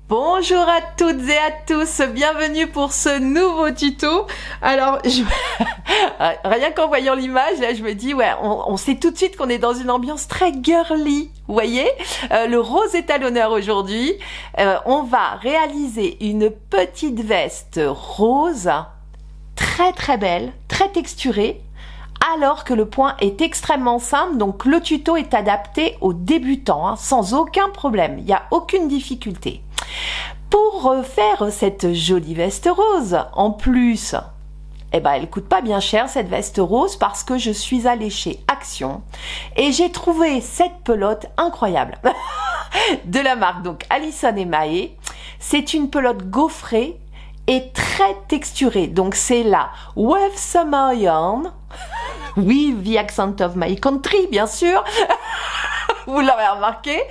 Bonjour à toutes et à tous, bienvenue pour ce nouveau tuto. Alors, rien qu'en voyant l'image, là, je me dis, ouais, on sait tout de suite qu'on est dans une ambiance très girly. Vous voyez, le rose est à l'honneur aujourd'hui. On va réaliser une petite veste rose, très très belle, très texturée, alors que le point est extrêmement simple, donc le tuto est adapté aux débutants, hein, sans aucun problème, il n'y a aucune difficulté. Pour faire cette jolie veste rose, en plus, elle coûte pas bien cher cette veste rose parce que je suis allée chez Action et j'ai trouvé cette pelote incroyable de la marque donc Alison & Mahé. C'est une pelote gaufrée et très texturée, donc c'est la Wave Summer Yarn. Oui, the accent of my country, bien sûr. Vous l'avez remarqué.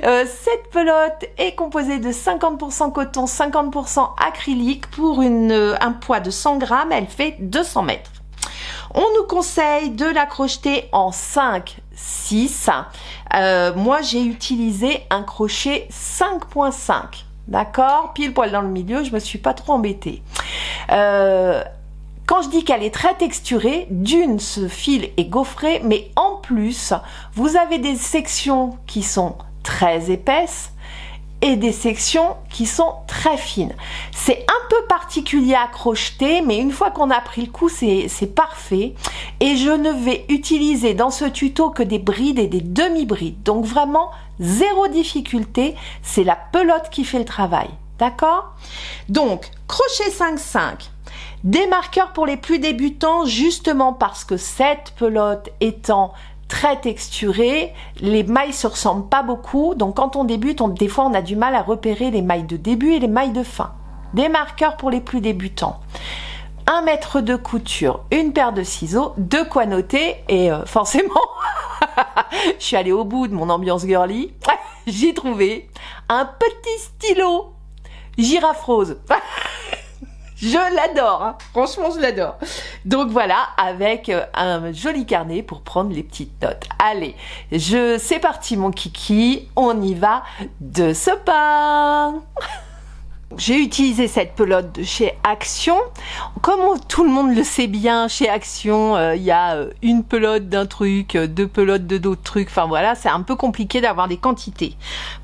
Cette pelote est composée de 50% coton, 50% acrylique. Pour un poids de 100 grammes, elle fait 200 mètres. On nous conseille de la crocheter en 5, 6. Moi, j'ai utilisé un crochet 5.5. D'accord? Pile poil dans le milieu, je me suis pas trop embêtée. Quand je dis qu'elle est très texturée, d'une, ce fil est gaufré, mais en plus, vous avez des sections qui sont très épaisses et des sections qui sont très fines. C'est un peu particulier à crocheter, mais une fois qu'on a pris le coup, c'est parfait. Et je ne vais utiliser dans ce tuto que des brides et des demi-brides. Donc vraiment, zéro difficulté, c'est la pelote qui fait le travail. D'accord? Donc, crochet 5,5. Des marqueurs pour les plus débutants, justement parce que cette pelote étant très texturée, les mailles se ressemblent pas beaucoup, donc quand on débute, des fois on a du mal à repérer les mailles de début et les mailles de fin. Des marqueurs pour les plus débutants. 1 mètre de couture, une paire de ciseaux, de quoi noter, et forcément, je suis allée au bout de mon ambiance girly, j'ai trouvé un petit stylo girafe rose. Je l'adore, hein. Franchement je l'adore. Donc voilà, avec un joli carnet pour prendre les petites notes. Allez, c'est parti mon kiki, on y va de ce pas. J'ai utilisé cette pelote de chez Action. Comme tout le monde le sait bien, chez Action, il y a une pelote d'un truc, 2 pelotes de d'autres trucs. Enfin voilà, c'est un peu compliqué d'avoir des quantités.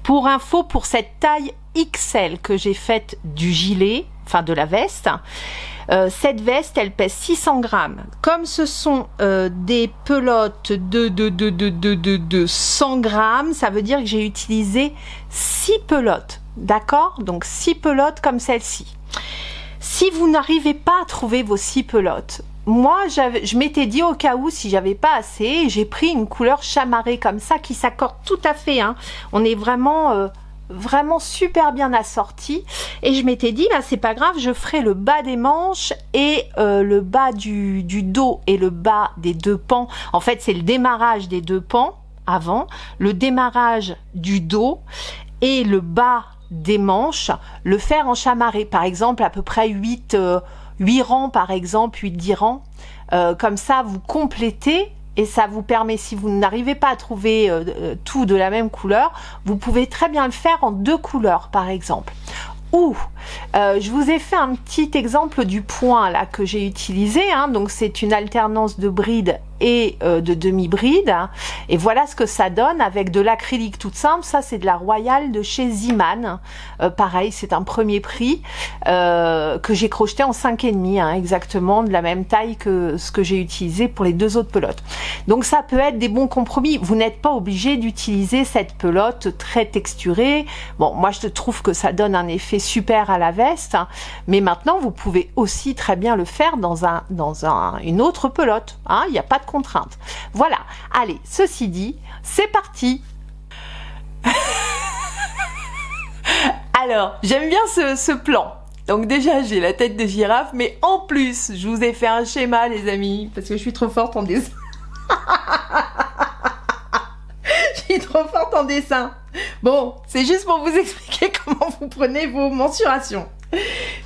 Pour info, pour cette taille XL que j'ai faite du gilet, enfin de la veste, cette veste, elle pèse 600 grammes. Comme ce sont des pelotes de 100 grammes, ça veut dire que j'ai utilisé 6 pelotes. D'accord? Donc 6 pelotes comme celle-ci. Si vous n'arrivez pas à trouver vos 6 pelotes, moi je m'étais dit au cas où si j'avais pas assez, j'ai pris une couleur chamarrée comme ça qui s'accorde tout à fait. Hein. On est vraiment super bien assorti et je m'étais dit c'est pas grave, je ferai le bas des manches et le bas du dos et le bas des 2 pans. En fait c'est le démarrage des 2 pans avant, le démarrage du dos et le bas des manches, le faire en chamarré, par exemple à peu près 8 rangs par exemple, 8-10 rangs, comme ça vous complétez et ça vous permet, si vous n'arrivez pas à trouver tout de la même couleur, vous pouvez très bien le faire en 2 couleurs par exemple. Ou je vous ai fait un petit exemple du point là que j'ai utilisé, hein, donc c'est une alternance de bride et de demi-bride, hein, et voilà ce que ça donne avec de l'acrylique toute simple. Ça c'est de la Royale de chez Ziman, pareil c'est un premier prix que j'ai crocheté en 5,5, hein, exactement de la même taille que ce que j'ai utilisé pour les 2 autres pelotes. Donc ça peut être des bons compromis, vous n'êtes pas obligé d'utiliser cette pelote très texturée. Bon, moi je trouve que ça donne un effet super à la veste, hein, mais maintenant vous pouvez aussi très bien le faire dans une autre pelote, hein, il n'y a pas de contrainte. Voilà, allez, ceci dit, c'est parti. Alors, j'aime bien ce plan. Donc déjà, j'ai la tête de girafe, mais en plus, je vous ai fait un schéma, les amis, parce que je suis trop forte en dessin. Je suis trop forte en dessin. Bon, c'est juste pour vous expliquer comment vous prenez vos mensurations.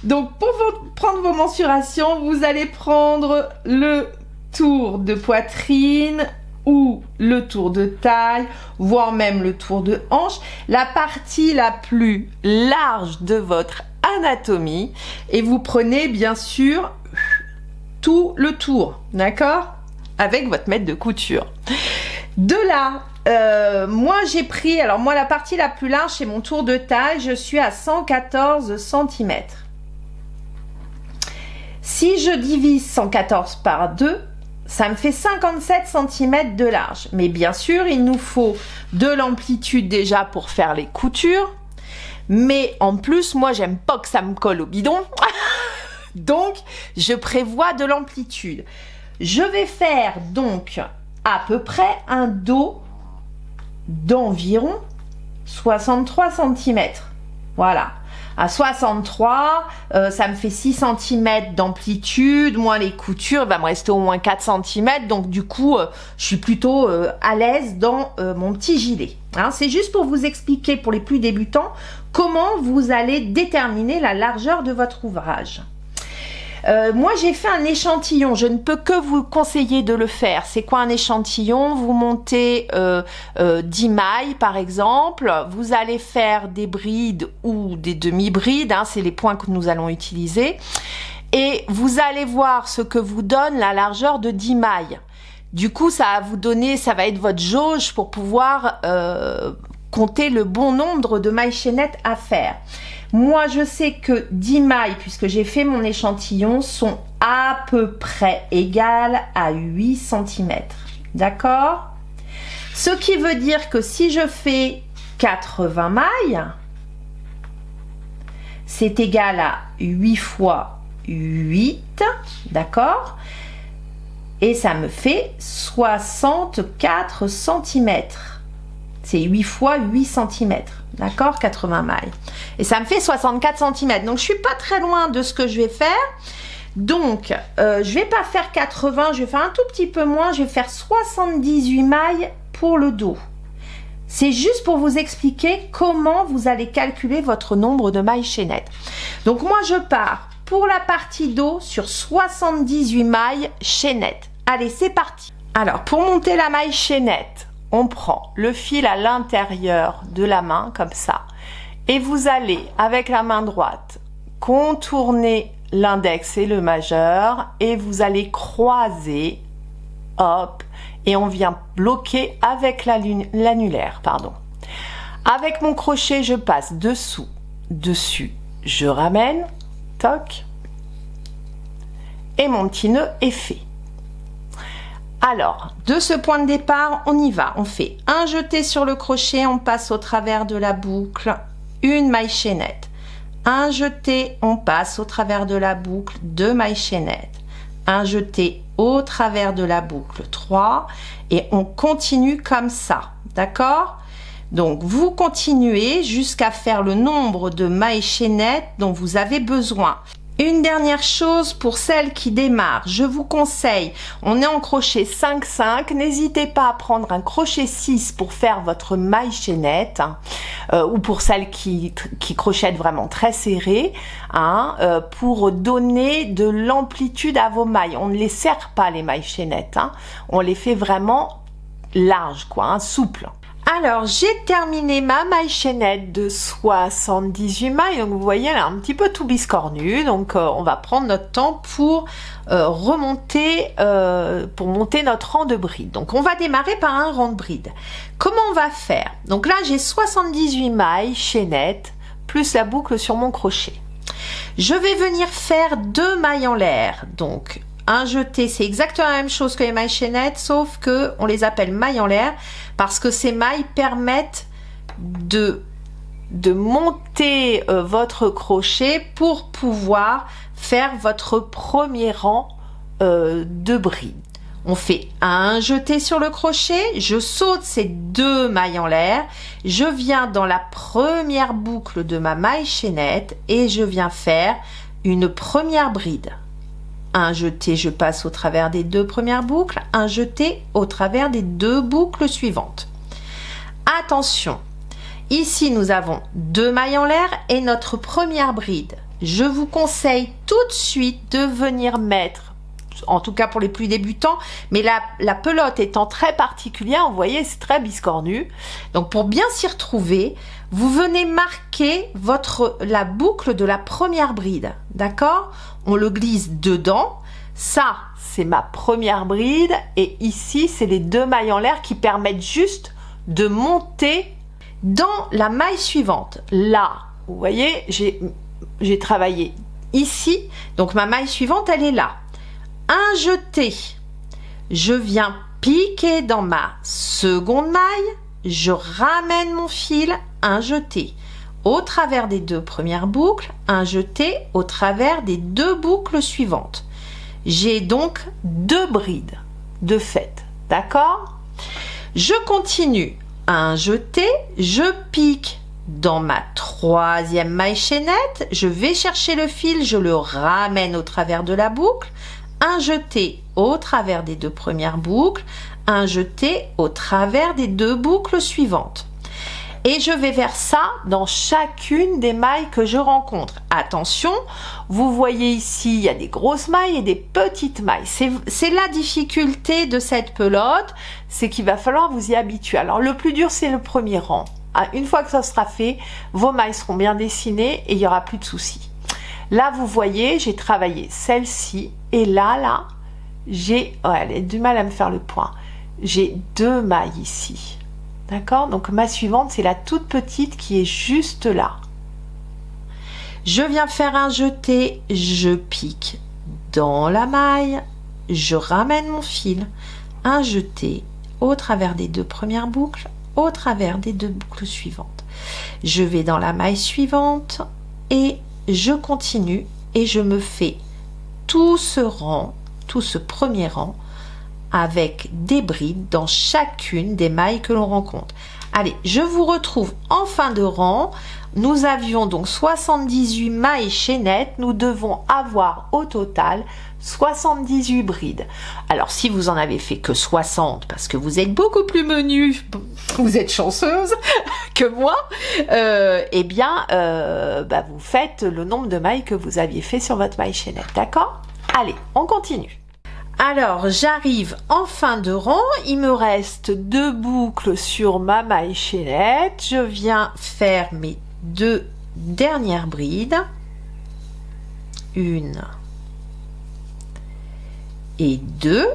Donc, pour prendre vos mensurations, vous allez prendre le tour de poitrine ou le tour de taille, voire même le tour de hanche, la partie la plus large de votre anatomie, et vous prenez bien sûr tout le tour, d'accord? Avec votre mètre de couture. De là, moi j'ai pris, alors moi la partie la plus large c'est mon tour de taille, je suis à 114 cm. Si je divise 114 par 2, ça me fait 57 cm de large. Mais bien sûr, il nous faut de l'amplitude déjà pour faire les coutures. Mais en plus, moi, j'aime pas que ça me colle au bidon. Donc, je prévois de l'amplitude. Je vais faire donc à peu près un dos d'environ 63 cm. Voilà. À 63, ça me fait 6 cm d'amplitude, moins les coutures, il va me rester au moins 4 cm, donc du coup, je suis plutôt à l'aise dans mon petit gilet. Hein, c'est juste pour vous expliquer, pour les plus débutants, comment vous allez déterminer la largeur de votre ouvrage. Moi j'ai fait un échantillon, je ne peux que vous conseiller de le faire. C'est quoi un échantillon? Vous montez 10 mailles par exemple, vous allez faire des brides ou des demi-brides, hein, c'est les points que nous allons utiliser, et vous allez voir ce que vous donne la largeur de 10 mailles. Du coup ça va vous donner, ça va être votre jauge pour pouvoir compter le bon nombre de mailles chaînettes à faire. Moi, je sais que 10 mailles, puisque j'ai fait mon échantillon, sont à peu près égales à 8 cm. D'accord? Ce qui veut dire que si je fais 80 mailles, c'est égal à 8 fois 8, d'accord? Et ça me fait 64 cm. C'est 8 fois 8 cm. D'accord, 80 mailles. Et ça me fait 64 cm. Donc, je suis pas très loin de ce que je vais faire. Donc, je vais pas faire 80, je vais faire un tout petit peu moins. Je vais faire 78 mailles pour le dos. C'est juste pour vous expliquer comment vous allez calculer votre nombre de mailles chaînettes. Donc, moi, je pars pour la partie dos sur 78 mailles chaînettes. Allez, c'est parti. Alors, pour monter la maille chaînette, on prend le fil à l'intérieur de la main, comme ça. Et vous allez, avec la main droite, contourner l'index et le majeur. Et vous allez croiser, hop, et on vient bloquer avec l'annulaire, pardon. Avec mon crochet, je passe dessous, dessus, je ramène, toc. Et mon petit nœud est fait. Alors, de ce point de départ, on y va. On fait un jeté sur le crochet, on passe au travers de la boucle, une maille chaînette. Un jeté, on passe au travers de la boucle, 2 mailles chaînettes. Un jeté au travers de la boucle, 3. Et on continue comme ça, d'accord? Donc, vous continuez jusqu'à faire le nombre de mailles chaînettes dont vous avez besoin. Une dernière chose pour celles qui démarrent, je vous conseille, on est en crochet 5-5, n'hésitez pas à prendre un crochet 6 pour faire votre maille chaînette, hein, ou pour celles qui crochettent vraiment très serré, hein, pour donner de l'amplitude à vos mailles. On ne les serre pas les mailles chaînettes, hein, on les fait vraiment larges, quoi, hein, souples. Alors, j'ai terminé ma maille chaînette de 78 mailles. Donc, vous voyez, elle est un petit peu tout biscornue. Donc, on va prendre notre temps pour monter notre rang de bride. Donc, on va démarrer par un rang de bride. Comment on va faire? Donc là, j'ai 78 mailles chaînettes plus la boucle sur mon crochet. Je vais venir faire 2 mailles en l'air. Donc, un jeté, c'est exactement la même chose que les mailles chaînettes, sauf que on les appelle mailles en l'air parce que ces mailles permettent de monter votre crochet pour pouvoir faire votre premier rang de bride. On fait un jeté sur le crochet, je saute ces 2 mailles en l'air, je viens dans la première boucle de ma maille chaînette et je viens faire une première bride. Un jeté, je passe au travers des 2 premières boucles, un jeté au travers des 2 boucles suivantes. Attention, ici nous avons 2 mailles en l'air et notre première bride. Je vous conseille tout de suite de venir mettre en tout cas pour les plus débutants, mais la pelote étant très particulière, vous voyez, c'est très biscornu. Donc pour bien s'y retrouver, vous venez marquer la boucle de la première bride, d'accord? On le glisse dedans. Ça, c'est ma première bride, et ici, c'est les 2 mailles en l'air qui permettent juste de monter dans la maille suivante. Là, vous voyez, j'ai travaillé ici, donc ma maille suivante, elle est là. Un jeté, je viens piquer dans ma seconde maille, je ramène mon fil, un jeté au travers des 2 premières boucles, un jeté au travers des 2 boucles suivantes. J'ai donc 2 brides de fait, d'accord? Je continue, un jeté, je pique dans ma 3e maille chaînette, je vais chercher le fil, je le ramène au travers de la boucle, un jeté au travers des 2 premières boucles, un jeté au travers des 2 boucles suivantes. Et je vais faire ça dans chacune des mailles que je rencontre. Attention, vous voyez ici, il y a des grosses mailles et des petites mailles. C'est la difficulté de cette pelote, c'est qu'il va falloir vous y habituer. Alors le plus dur, c'est le premier rang. Une fois que ça sera fait, vos mailles seront bien dessinées et il n'y aura plus de soucis. Là, vous voyez, j'ai travaillé celle-ci et là, j'ai... Oh, elle a du mal à me faire le point. J'ai 2 mailles ici. D'accord? Donc ma suivante, c'est la toute petite qui est juste là. Je viens faire un jeté, je pique dans la maille, je ramène mon fil, un jeté au travers des 2 premières boucles, au travers des 2 boucles suivantes. Je vais dans la maille suivante et je continue et je me fais tout ce rang, tout ce premier rang, avec des brides dans chacune des mailles que l'on rencontre. Allez, je vous retrouve en fin de rang. Nous avions donc 78 mailles chaînettes. Nous devons avoir au total 78 brides. Alors, si vous en avez fait que 60, parce que vous êtes beaucoup plus menu, vous êtes chanceuse que moi, eh bien, vous faites le nombre de mailles que vous aviez fait sur votre maille chaînette. D'accord? Allez, on continue. Alors, j'arrive en fin de rang, il me reste 2 boucles sur ma maille chaînette. Je viens faire mes 2 dernières brides. 1 et 2.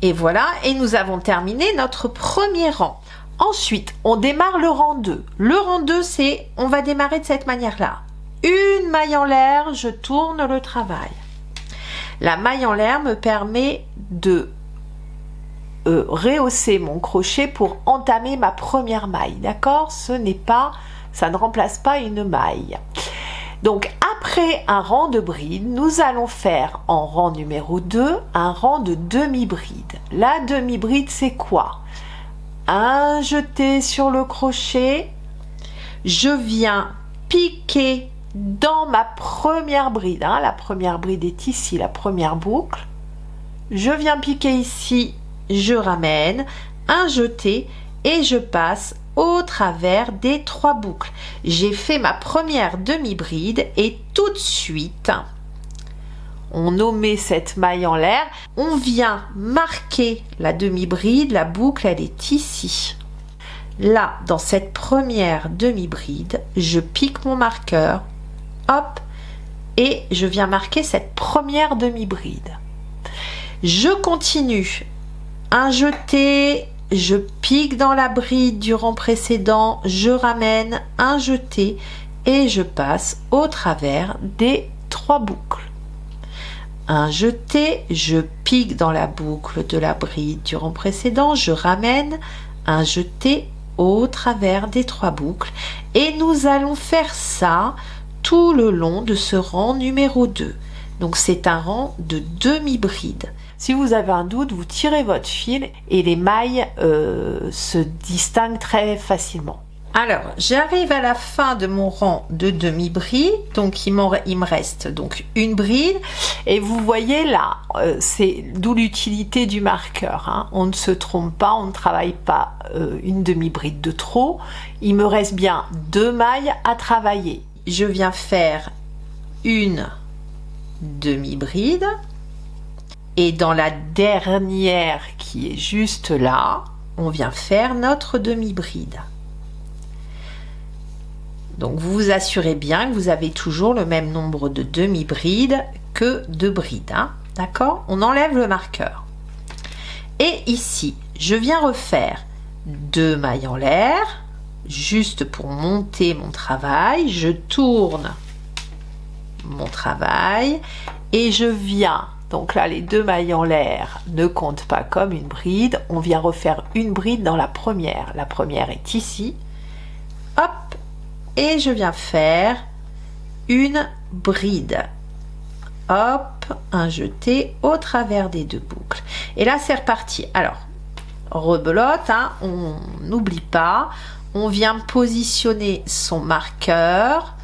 Et voilà, et nous avons terminé notre premier rang. Ensuite, on démarre le rang 2. Le rang 2, c'est, on va démarrer de cette manière-là. Une maille en l'air, je tourne le travail. La maille en l'air me permet de rehausser mon crochet pour entamer ma première maille, d'accord? Ça ne remplace pas une maille. Donc après un rang de bride, nous allons faire en rang numéro 2 un rang de demi-bride. La demi-bride, c'est quoi? Un jeté sur le crochet, je viens piquer dans ma première bride, la première bride est ici, la première boucle, je viens piquer ici, je ramène, un jeté et je passe au travers des 3 boucles. J'ai fait ma première demi-bride et tout de suite, on omet cette maille en l'air, on vient marquer la demi-bride, la boucle elle est ici. Là, dans cette première demi-bride, je pique mon marqueur, hop, et je viens marquer cette première demi-bride. Je continue, un jeté, je pique dans la bride du rang précédent, je ramène, un jeté, et je passe au travers des 3 boucles. Un jeté, je pique dans la boucle de la bride du rang précédent, je ramène, un jeté au travers des 3 boucles et nous allons faire ça tout le long de ce rang numéro 2. Donc c'est un rang de demi-bride. Si vous avez un doute, vous tirez votre fil et les mailles se distinguent très facilement. Alors, j'arrive à la fin de mon rang de demi-bride, donc il me reste donc une bride, et vous voyez là, c'est d'où l'utilité du marqueur, on ne se trompe pas, on ne travaille pas une demi-bride de trop, il me reste bien 2 mailles à travailler. je viens faire une demi-bride. Et dans la dernière qui est juste là, on vient faire notre demi-bride. Donc vous vous assurez bien que vous avez toujours le même nombre de demi-brides que de brides. Hein, d'accord? On enlève le marqueur. Et ici, je viens refaire 2 mailles en l'air, juste pour monter mon travail. Je tourne mon travail et je viens, donc là les 2 mailles en l'air ne comptent pas comme une bride, on vient refaire une bride dans la première. La première est ici, hop, et je viens faire une bride, hop, un jeté au travers des 2 boucles. Et là c'est reparti. Alors, rebelote, hein, on n'oublie pas, on vient positionner son marqueur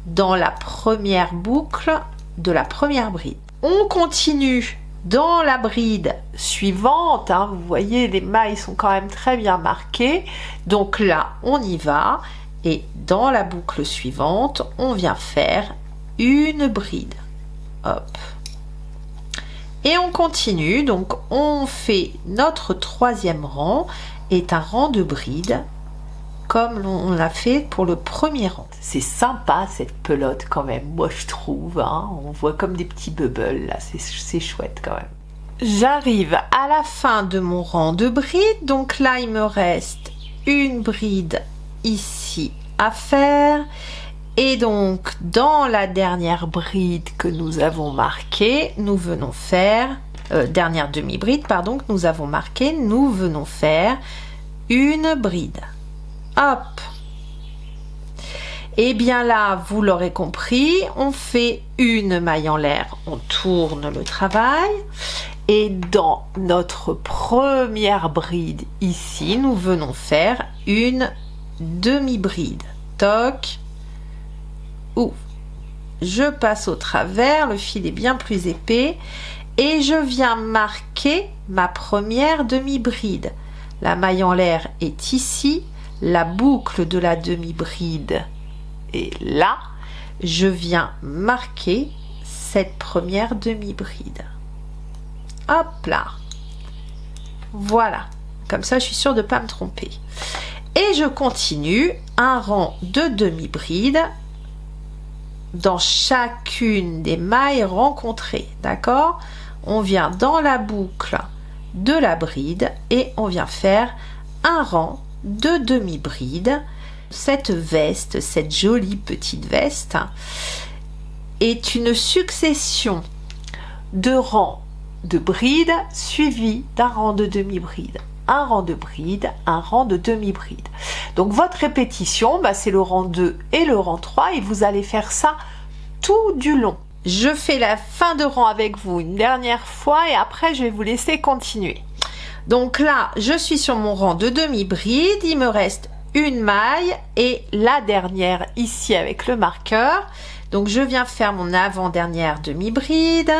dans la première boucle de la première bride. On continue dans la bride suivante, hein, vous voyez les mailles sont quand même très bien marquées, donc là on y va et dans la boucle suivante on vient faire une bride, hop, et on continue. Donc on fait notre 3e rang est un rang de bride comme on l'a fait pour le premier rang. C'est sympa cette pelote quand même, moi je trouve, hein. On voit comme des petits bubbles là, c'est chouette quand même. J'arrive à la fin de mon rang de bride, donc là il me reste une bride ici à faire. Et donc dans la dernière bride que nous avons marquée, nous venons faire, dernière demi-bride pardon, que nous avons marquée, nous venons faire une bride. Hop. Et bien là, vous l'aurez compris, on fait une maille en l'air, on tourne le travail. Et dans notre première bride ici, nous venons faire une demi-bride. Toc. Ouf. Je passe au travers, le fil est bien plus épais. Et je viens marquer ma première demi-bride. La maille en l'air est ici. La boucle de la demi-bride est là. Je viens marquer cette première demi-bride. Hop là. Voilà. Comme ça, je suis sûre de ne pas me tromper. Et je continue un rang de demi-bride dans chacune des mailles rencontrées. D'accord? On vient dans la boucle de la bride et on vient faire un rang de demi-bride. Cette veste, cette jolie petite veste, est une succession de rangs de brides suivis d'un rang de demi-bride. Un rang de bride, un rang de demi-bride. Donc votre répétition, c'est le rang 2 et le rang 3 et vous allez faire ça tout du long. Je fais la fin de rang avec vous une dernière fois et après je vais vous laisser continuer. Donc là, je suis sur mon rang de demi-bride, il me reste une maille et la dernière ici avec le marqueur. Donc je viens faire mon avant-dernière demi-bride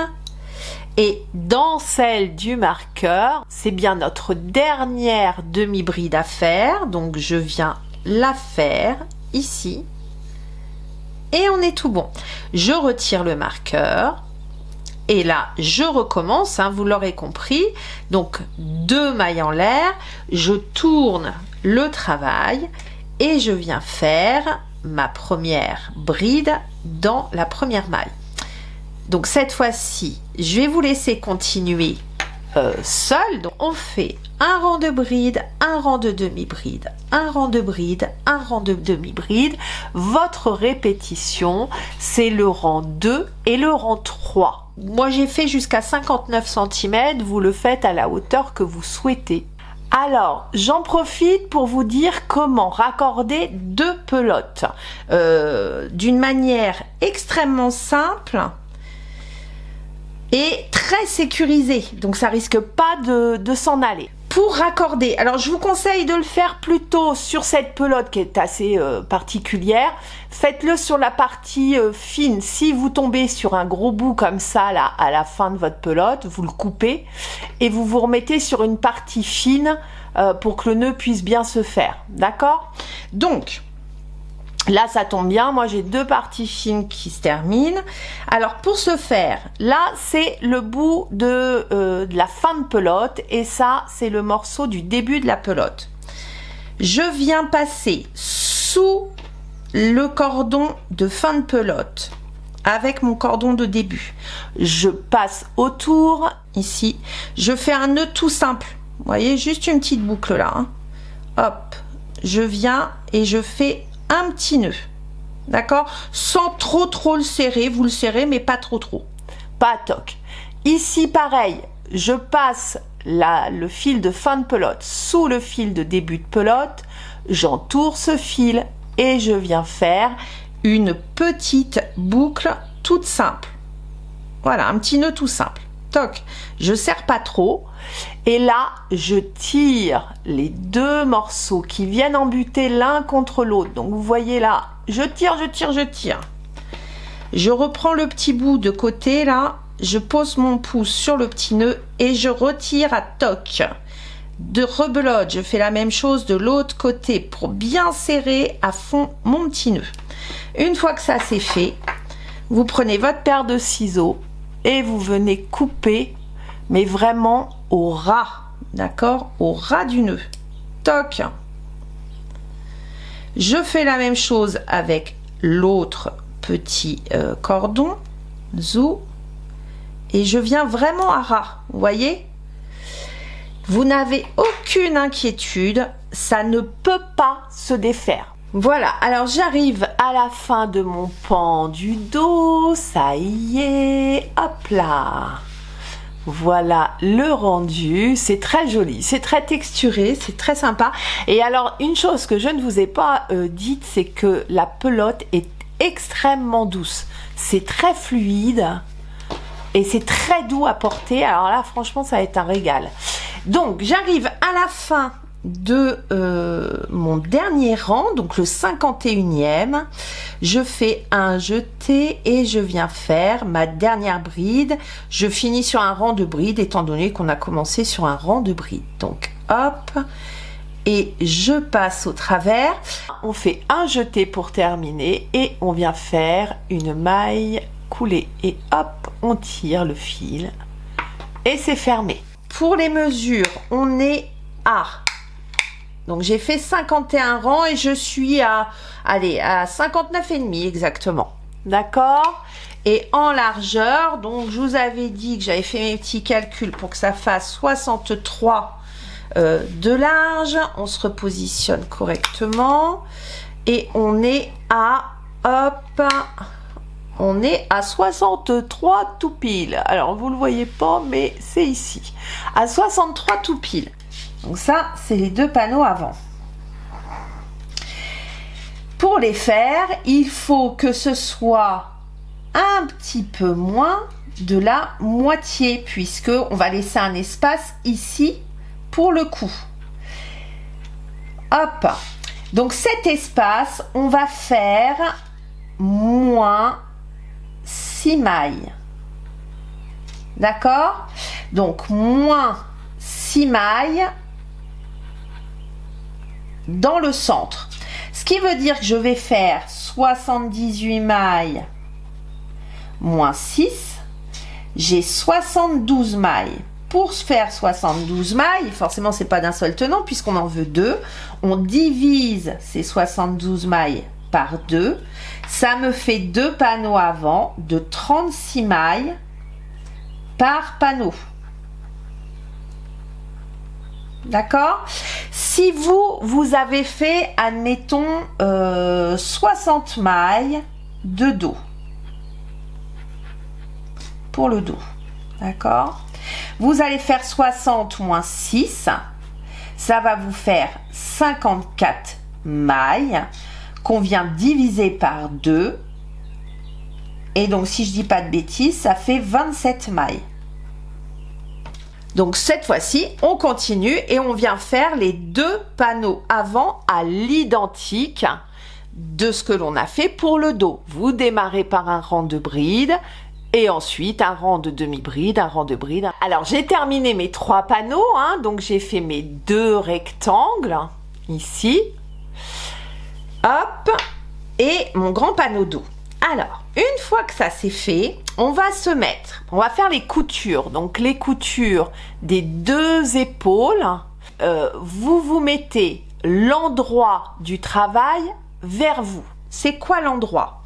et dans celle du marqueur, c'est bien notre dernière demi-bride à faire. Donc je viens la faire ici et on est tout bon. Je retire le marqueur. Et là, je recommence, hein, vous l'aurez compris. Donc, 2 mailles en l'air, je tourne le travail et je viens faire ma première bride dans la première maille. Donc, cette fois-ci, je vais vous laisser continuer seul. Donc, on fait un rang de bride, un rang de demi-bride, un rang de bride, un rang de demi-bride. Votre répétition, c'est le rang 2 et le rang 3. Moi, j'ai fait jusqu'à 59 cm. Vous le faites à la hauteur que vous souhaitez. Alors, j'en profite pour vous dire comment raccorder 2 pelotes d'une manière extrêmement simple et très sécurisée. Donc, ça risque pas de s'en aller. Pour raccorder, alors je vous conseille de le faire plutôt sur cette pelote qui est assez particulière. Faites-le sur la partie fine. Si vous tombez sur un gros bout comme ça là à la fin de votre pelote, vous le coupez et vous vous remettez sur une partie fine pour que le nœud puisse bien se faire. D'accord? Donc, Là, ça tombe bien. Moi, j'ai 2 parties fines qui se terminent. Alors, pour ce faire, là, c'est le bout de la fin de pelote. Et ça, c'est le morceau du début de la pelote. Je viens passer sous le cordon de fin de pelote avec mon cordon de début. Je passe autour, ici. Je fais un nœud tout simple. Vous voyez, juste une petite boucle là. Hein. Hop, je viens et je fais un petit nœud, d'accord, sans trop le serrer. Vous le serrez mais pas trop, pas toc. Ici pareil, je passe le fil de fin de pelote sous le fil de début de pelote, j'entoure ce fil et je viens faire une petite boucle toute simple. Voilà, un petit nœud tout simple. Toc, je serre pas trop. Et là, je tire les 2 morceaux qui viennent embuter l'un contre l'autre. Donc, vous voyez là, je tire. Je reprends le petit bout de côté là. Je pose mon pouce sur le petit nœud et je retire à toc. De rebelote, je fais la même chose de l'autre côté pour bien serrer à fond mon petit nœud. Une fois que ça c'est fait, vous prenez votre paire de ciseaux et vous venez couper, mais vraiment au ras, d'accord, au ras du nœud. Toc. Je fais la même chose avec l'autre petit cordon, zou, et je viens vraiment à ras, vous voyez. Vous n'avez aucune inquiétude, ça ne peut pas se défaire. Voilà, alors j'arrive à la fin de mon pan du dos, ça y est, hop là. Voilà le rendu, c'est très joli, c'est très texturé, c'est très sympa. Et alors, une chose que je ne vous ai pas dite, c'est que la pelote est extrêmement douce. C'est très fluide et c'est très doux à porter. Alors là, franchement, ça va être un régal. Donc, j'arrive à la fin de mon dernier rang, donc le 51e. Je fais un jeté et je viens faire ma dernière bride. Je finis sur un rang de bride étant donné qu'on a commencé sur un rang de bride. Donc hop, et je passe au travers. On fait un jeté pour terminer et on vient faire une maille coulée et hop, on tire le fil et c'est fermé. Pour les mesures, on est à, donc j'ai fait 51 rangs et je suis à 59,5 exactement. D'accord? Et en largeur, donc je vous avais dit que j'avais fait mes petits calculs pour que ça fasse 63 de large. On se repositionne correctement et on est à, hop, on est à 63 tout pile. Alors vous le voyez pas, mais c'est ici, à 63 tout pile. Donc ça, c'est les 2 panneaux avant. Pour les faire, il faut que ce soit un petit peu moins de la moitié, puisque on va laisser un espace ici pour le cou. Hop. Donc cet espace, on va faire moins 6 mailles. D'accord? Donc moins 6 mailles dans le centre. Ce qui veut dire que je vais faire 78 mailles moins 6. J'ai 72 mailles. Pour faire 72 mailles, forcément c'est pas d'un seul tenant puisqu'on en veut 2. On divise ces 72 mailles par 2. Ça me fait 2 panneaux avant de 36 mailles par panneau. D'accord? Si vous avez fait, admettons, 60 mailles de dos pour le dos, d'accord? Vous allez faire 60 moins 6, ça va vous faire 54 mailles qu'on vient diviser par 2. Et donc, si je dis pas de bêtises, ça fait 27 mailles. Donc cette fois-ci, on continue et on vient faire les 2 panneaux avant à l'identique de ce que l'on a fait pour le dos. Vous démarrez par un rang de bride et ensuite un rang de demi-bride, un rang de bride. Alors j'ai terminé mes 3 panneaux, hein, donc j'ai fait mes 2 rectangles ici. Hop, et mon grand panneau dos. Alors, une fois que ça c'est fait, on va faire les coutures. Donc les coutures des 2 épaules, vous mettez l'endroit du travail vers vous. C'est quoi l'endroit?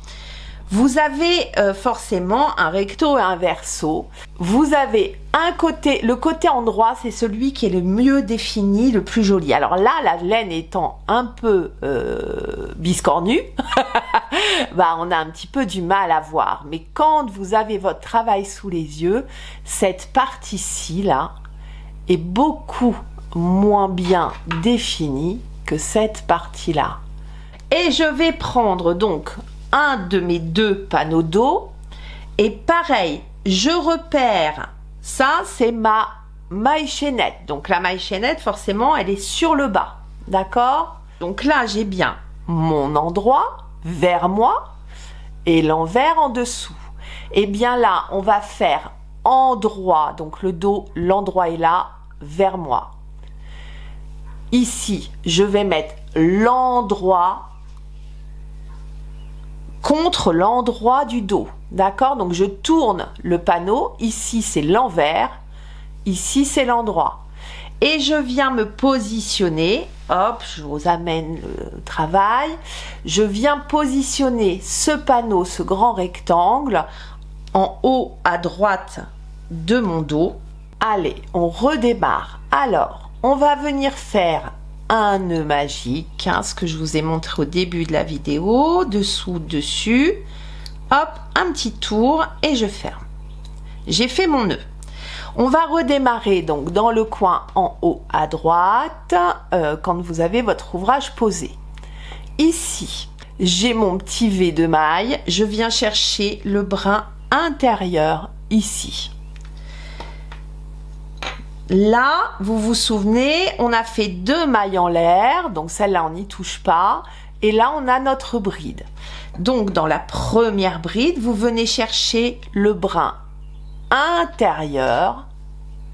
Vous avez forcément un recto et un verso. Vous avez un côté, le côté endroit, c'est celui qui est le mieux défini, le plus joli. Alors là, la laine étant un peu biscornue, bah, on a un petit peu du mal à voir. Mais quand vous avez votre travail sous les yeux, cette partie-ci, là, est beaucoup moins bien définie que cette partie-là. Et je vais prendre donc un de mes 2 panneaux dos et pareil, je repère, ça c'est ma maille chaînette. Donc la maille chaînette, forcément, elle est sur le bas, d'accord? Donc là, j'ai bien mon endroit vers moi et l'envers en dessous. Et bien là, on va faire endroit, donc le dos, l'endroit est là, vers moi. Ici, je vais mettre l'endroit contre l'endroit du dos, d'accord? Donc je tourne le panneau, ici c'est l'envers, ici c'est l'endroit. Et je viens me positionner, hop, je vous amène le travail, je viens positionner ce panneau, ce grand rectangle, en haut à droite de mon dos. Allez, on redémarre. Alors, on va venir faire un nœud magique, hein, ce que je vous ai montré au début de la vidéo, dessous, dessus, hop, un petit tour et je ferme. J'ai fait mon nœud. On va redémarrer donc dans le coin en haut à droite, quand vous avez votre ouvrage posé. Ici, j'ai mon petit V de maille, je viens chercher le brin intérieur ici. Là, vous vous souvenez, on a fait 2 mailles en l'air, donc celle-là, on n'y touche pas. Et là, on a notre bride. Donc, dans la première bride, vous venez chercher le brin intérieur.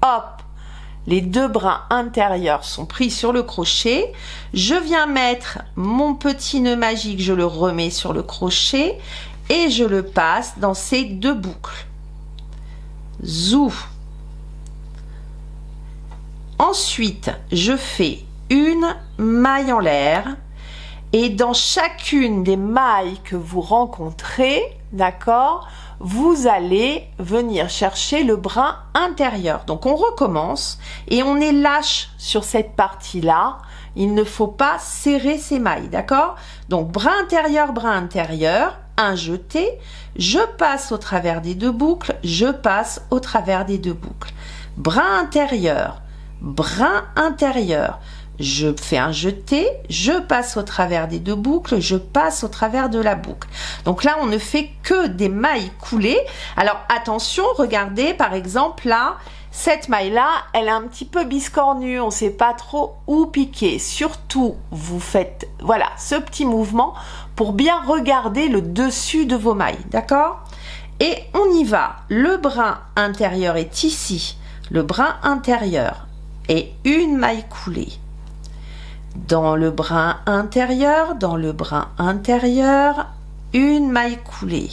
Hop, les 2 brins intérieurs sont pris sur le crochet. Je viens mettre mon petit nœud magique, je le remets sur le crochet et je le passe dans ces 2 boucles. Zou. Ensuite, je fais une maille en l'air et dans chacune des mailles que vous rencontrez, d'accord, vous allez venir chercher le brin intérieur. Donc, on recommence et on est lâche sur cette partie-là. Il ne faut pas serrer ces mailles, d'accord? Donc, brin intérieur, un jeté, je passe au travers des 2 boucles, je passe au travers des 2 boucles. Brin intérieur, je fais un jeté, je passe au travers des 2 boucles, je passe au travers de la boucle. Donc là, on ne fait que des mailles coulées. Alors attention, regardez par exemple là, cette maille-là, elle est un petit peu biscornue, on ne sait pas trop où piquer. Surtout, vous faites voilà ce petit mouvement pour bien regarder le dessus de vos mailles, d'accord? Et on y va. Le brin intérieur est ici, le brin intérieur et une maille coulée. Dans le brin intérieur, une maille coulée.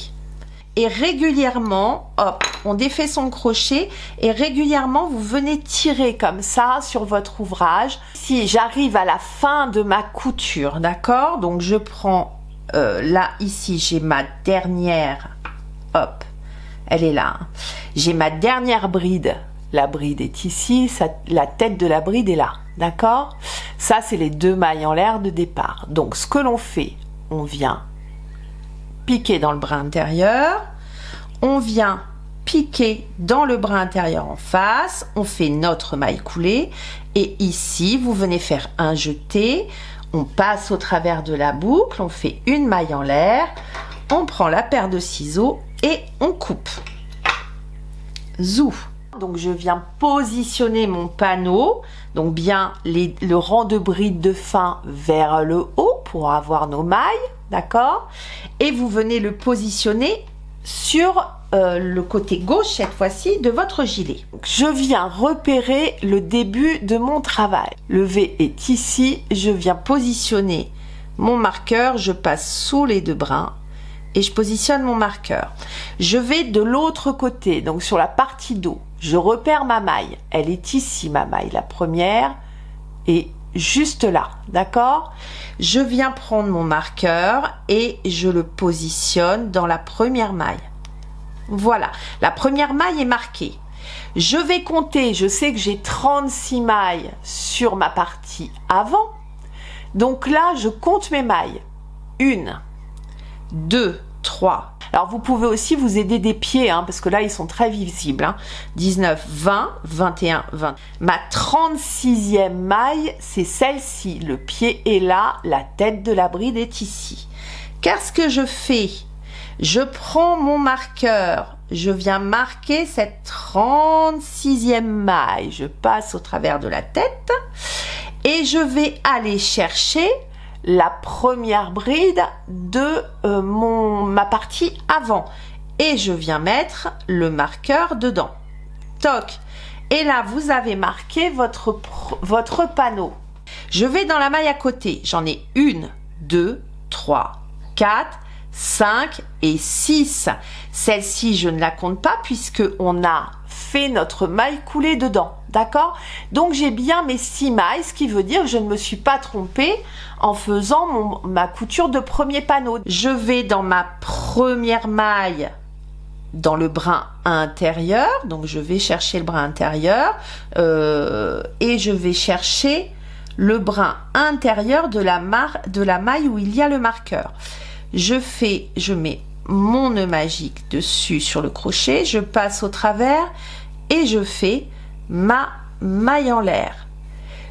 Et régulièrement, hop, on défait son crochet et régulièrement vous venez tirer comme ça sur votre ouvrage. Si j'arrive à la fin de ma couture, d'accord, donc je prends là ici j'ai ma dernière, hop, elle est là, j'ai ma dernière bride. La bride est ici, la tête de la bride est là, d'accord? Ça, c'est les 2 mailles en l'air de départ. Donc, ce que l'on fait, on vient piquer dans le brin intérieur, on vient piquer dans le brin intérieur en face, on fait notre maille coulée, et ici, vous venez faire un jeté, on passe au travers de la boucle, on fait une maille en l'air, on prend la paire de ciseaux et on coupe. Zou. Donc je viens positionner mon panneau, donc bien le rang de brides de fin vers le haut pour avoir nos mailles, d'accord? Et vous venez le positionner sur le côté gauche cette fois-ci de votre gilet. Donc, je viens repérer le début de mon travail. Le V est ici, je viens positionner mon marqueur, je passe sous les 2 brins et je positionne mon marqueur. Je vais de l'autre côté, donc sur la partie dos. Je repère ma maille. Elle est ici, ma maille, la première, et juste là, d'accord? Je viens prendre mon marqueur et je le positionne dans la première maille. Voilà, la première maille est marquée. Je vais compter, je sais que j'ai 36 mailles sur ma partie avant. Donc là, je compte mes mailles. 1, 2, 3. Alors, vous pouvez aussi vous aider des pieds, hein, parce que là, ils sont très visibles. Hein. 19, 20, 21, 20. Ma 36e maille, c'est celle-ci. Le pied est là, la tête de la bride est ici. Qu'est-ce que je fais? Je prends mon marqueur. Je viens marquer cette 36e maille. Je passe au travers de la tête et je vais aller chercher la première bride de ma partie avant et je viens mettre le marqueur dedans. Toc. Et là, vous avez marqué votre panneau. Je vais dans la maille à côté. J'en ai 1, 2, 3, 4, 5 et 6. Celle-ci, je ne la compte pas puisque on a fait notre maille coulée dedans. D'accord? Donc, j'ai bien mes 6 mailles, ce qui veut dire que je ne me suis pas trompée en faisant ma couture de premier panneau. Je vais dans ma première maille dans le brin intérieur. Donc, je vais chercher le brin intérieur et je vais chercher le brin intérieur de la maille où il y a le marqueur. Je mets mon nœud magique dessus sur le crochet, je passe au travers et je fais ma maille en l'air.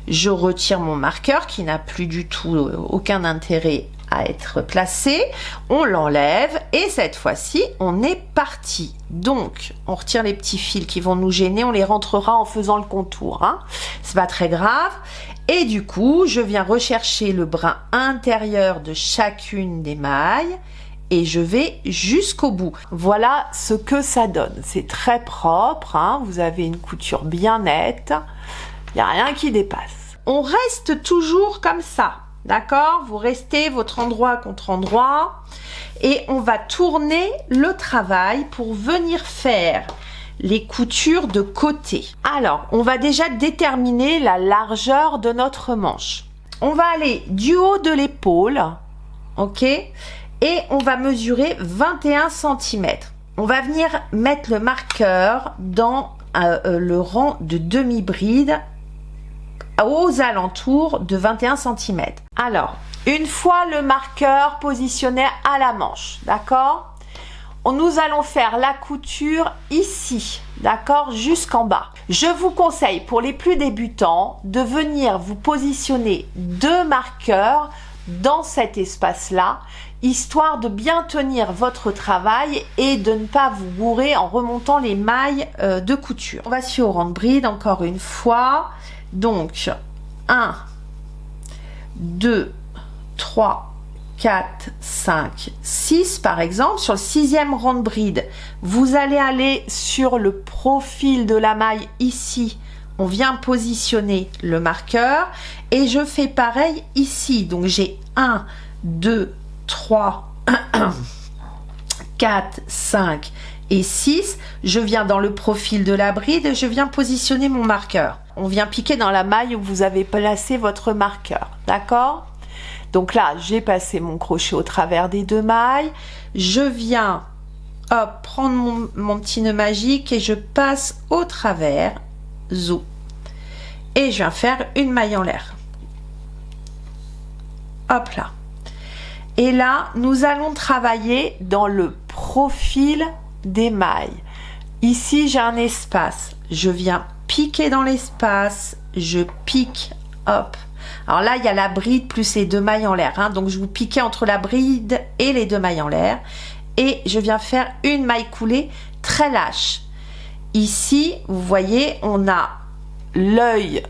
Je retire mon marqueur qui n'a plus du tout aucun intérêt à être placé. On l'enlève et cette fois-ci, on est parti. Donc, on retire les petits fils qui vont nous gêner, on les rentrera en faisant le contour. Hein. C'est pas très grave. Et du coup, je viens rechercher le brin intérieur de chacune des mailles et je vais jusqu'au bout. Voilà ce que ça donne. C'est très propre, hein. Vous avez une couture bien nette. Il n'y a rien qui dépasse. On reste toujours comme ça, d'accord? Vous restez votre endroit contre endroit et on va tourner le travail pour venir faire les coutures de côté. Alors, on va déjà déterminer la largeur de notre manche. On va aller du haut de l'épaule, ok? Et on va mesurer 21 cm. On va venir mettre le marqueur dans le rang de demi-bride aux alentours de 21 cm. Alors, une fois le marqueur positionné à la manche, d'accord? Nous allons faire la couture ici, d'accord, jusqu'en bas. Je vous conseille pour les plus débutants de venir vous positionner 2 marqueurs dans cet espace-là, histoire de bien tenir votre travail et de ne pas vous bourrer en remontant les mailles de couture. On va suivre au rang de bride encore une fois. Donc, 1, 2, 3, 4, 5, 6 par exemple. Sur le 6e rang de bride, vous allez aller sur le profil de la maille ici. On vient positionner le marqueur et je fais pareil ici. Donc j'ai 1, 2, 3, 4, 5 et 6. Je viens dans le profil de la bride et je viens positionner mon marqueur. On vient piquer dans la maille où vous avez placé votre marqueur. D'accord ? Donc là, j'ai passé mon crochet au travers des 2 mailles. Je viens prendre mon petit nœud magique et je passe au travers. Zou. Et je viens faire une maille en l'air. Hop là. Et là, nous allons travailler dans le profil des mailles. Ici, j'ai un espace. Je viens piquer dans l'espace. Je pique. Hop. Alors là, il y a la bride plus les 2 mailles en l'air. Hein. Donc, je vous piquais entre la bride et les 2 mailles en l'air. Et je viens faire une maille coulée très lâche. Ici, vous voyez, on a l'œil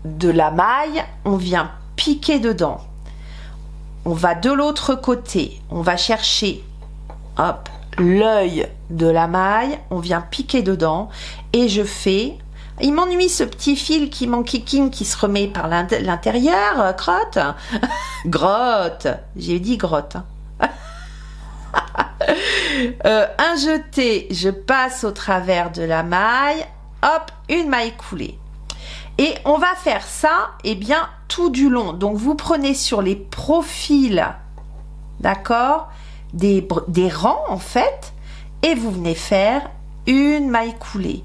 de la maille. On vient piquer dedans. On va de l'autre côté. On va chercher, hop, l'œil de la maille. On vient piquer dedans. Et je fais Il m'ennuie ce petit fil qui m'enquiquine, qui se remet par l'intérieur, grotte. Grotte, j'ai dit grotte. Un jeté, je passe au travers de la maille, hop, une maille coulée. Et on va faire ça, eh bien, tout du long. Donc, vous prenez sur les profils, d'accord, des rangs, en fait, et vous venez faire une maille coulée.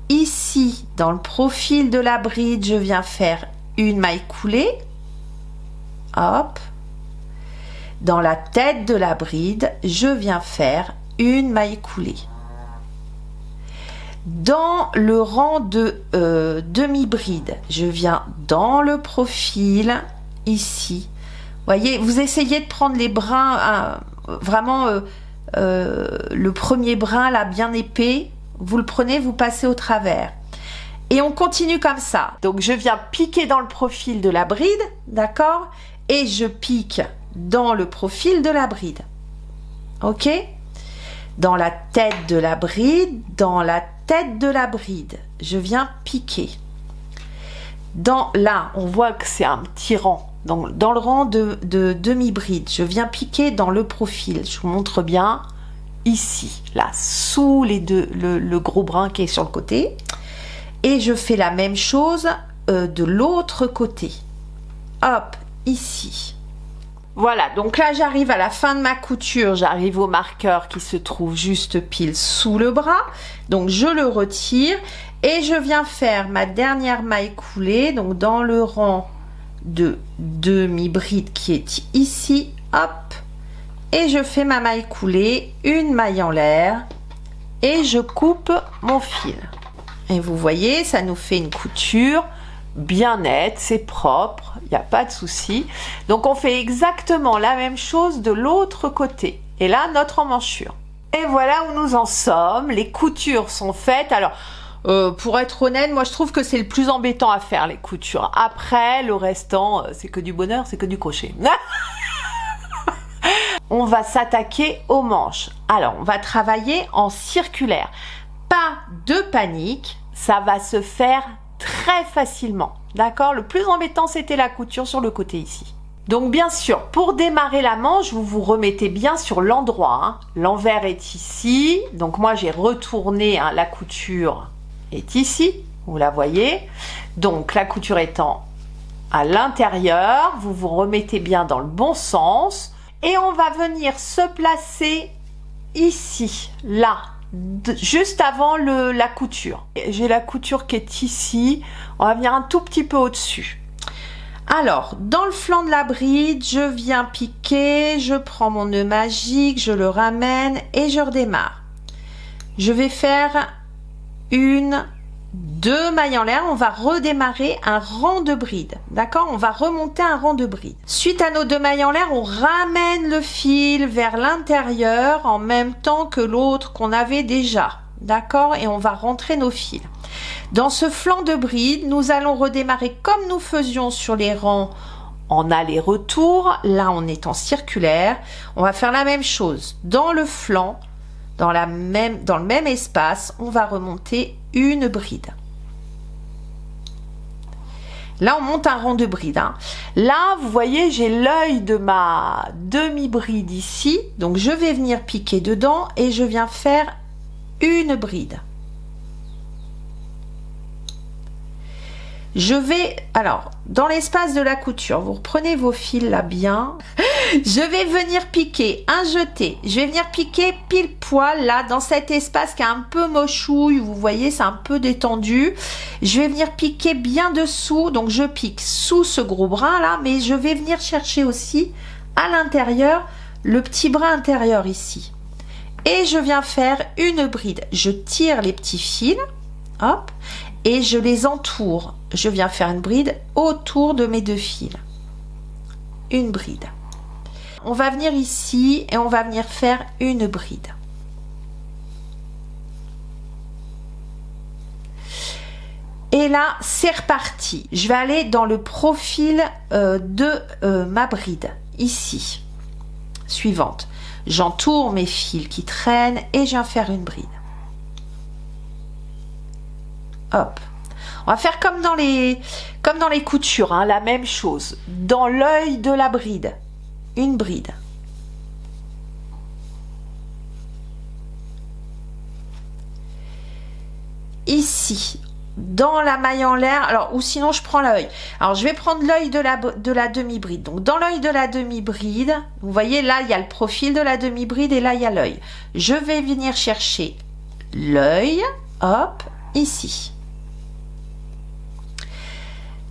Ici, dans le profil de la bride, je viens faire une maille coulée. Hop. Dans la tête de la bride, je viens faire une maille coulée. Dans le rang de demi-bride, je viens dans le profil, ici. Voyez, vous essayez de prendre les brins, vraiment le premier brin là, bien épais. Vous le prenez, vous passez au travers. Et on continue comme ça. Donc, je viens piquer dans le profil de la bride, d'accord? Et je pique dans le profil de la bride. Ok? Dans la tête de la bride, dans la tête de la bride, je viens piquer. Là, on voit que c'est un petit rang. Donc, dans le rang de demi-bride, je viens piquer dans le profil. Je vous montre bien. Ici, là, sous les deux, le gros brin qui est sur le côté. Et je fais la même chose de l'autre côté. Hop, ici. Voilà, donc là, j'arrive à la fin de ma couture. J'arrive au marqueur qui se trouve juste pile sous le bras. Donc, je le retire et je viens faire ma dernière maille coulée. Donc, dans le rang de demi-bride qui est ici. Hop. Et je fais ma maille coulée, une maille en l'air et je coupe mon fil. Et vous voyez, ça nous fait une couture bien nette, c'est propre, il n'y a pas de souci. Donc on fait exactement la même chose de l'autre côté. Et là, notre emmanchure. Et voilà où nous en sommes. Les coutures sont faites. Alors, pour être honnête, moi je trouve que c'est le plus embêtant à faire, les coutures. Après, le restant, c'est que du bonheur, c'est que du crochet. On va s'attaquer aux manches. Alors, on va travailler en circulaire. Pas de panique, ça va se faire très facilement. D'accord? Le plus embêtant, c'était la couture sur le côté ici. Donc, bien sûr, pour démarrer la manche, vous vous remettez bien sur l'endroit. Hein. L'envers est ici. Donc, moi, j'ai retourné, hein, la couture est ici. Vous la voyez. Donc, la couture étant à l'intérieur, vous vous remettez bien dans le bon sens. Et on va venir se placer ici, là, juste avant la couture. J'ai la couture qui est ici. On va venir un tout petit peu au-dessus. Alors, dans le flanc de la bride, je viens piquer, je prends mon nœud magique, je le ramène et je redémarre. Je vais faire deux mailles en l'air, on va redémarrer un rang de bride, d'accord? On va remonter un rang de bride. Suite à nos 2 mailles en l'air, on ramène le fil vers l'intérieur en même temps que l'autre qu'on avait déjà, d'accord? Et on va rentrer nos fils. Dans ce flanc de bride, nous allons redémarrer comme nous faisions sur les rangs en aller-retour. Là, on est en circulaire. On va faire la même chose. Dans le flanc, dans le même espace, on va remonter une bride. Là, on monte un rang de bride. Hein. Là, vous voyez, j'ai l'œil de ma demi-bride ici. Donc, je vais venir piquer dedans et je viens faire une bride. Je vais, alors, dans l'espace de la couture, vous reprenez vos fils là bien. Je vais venir piquer un jeté. Je vais venir piquer pile poil là, dans cet espace qui est un peu mochouille. Vous voyez, c'est un peu détendu. Je vais venir piquer bien dessous. Donc, je pique sous ce gros brin là, mais je vais venir chercher aussi à l'intérieur le petit brin intérieur ici. Et je viens faire une bride. Je tire les petits fils. Hop. Et je les entoure. Je viens faire une bride autour de mes 2 fils. Une bride. On va venir ici et on va venir faire une bride. Et là, c'est reparti. Je vais aller dans le profil de ma bride, ici. Suivante. J'entoure mes fils qui traînent et je viens faire une bride. Hop. On va faire comme dans les coutures, hein, la même chose. Dans l'œil de la bride, une bride. Ici, dans la maille en l'air, alors ou sinon je prends l'œil. Alors je vais prendre l'œil de la demi-bride. Donc dans l'œil de la demi-bride, vous voyez là il y a le profil de la demi-bride et là il y a l'œil. Je vais venir chercher l'œil, hop, ici.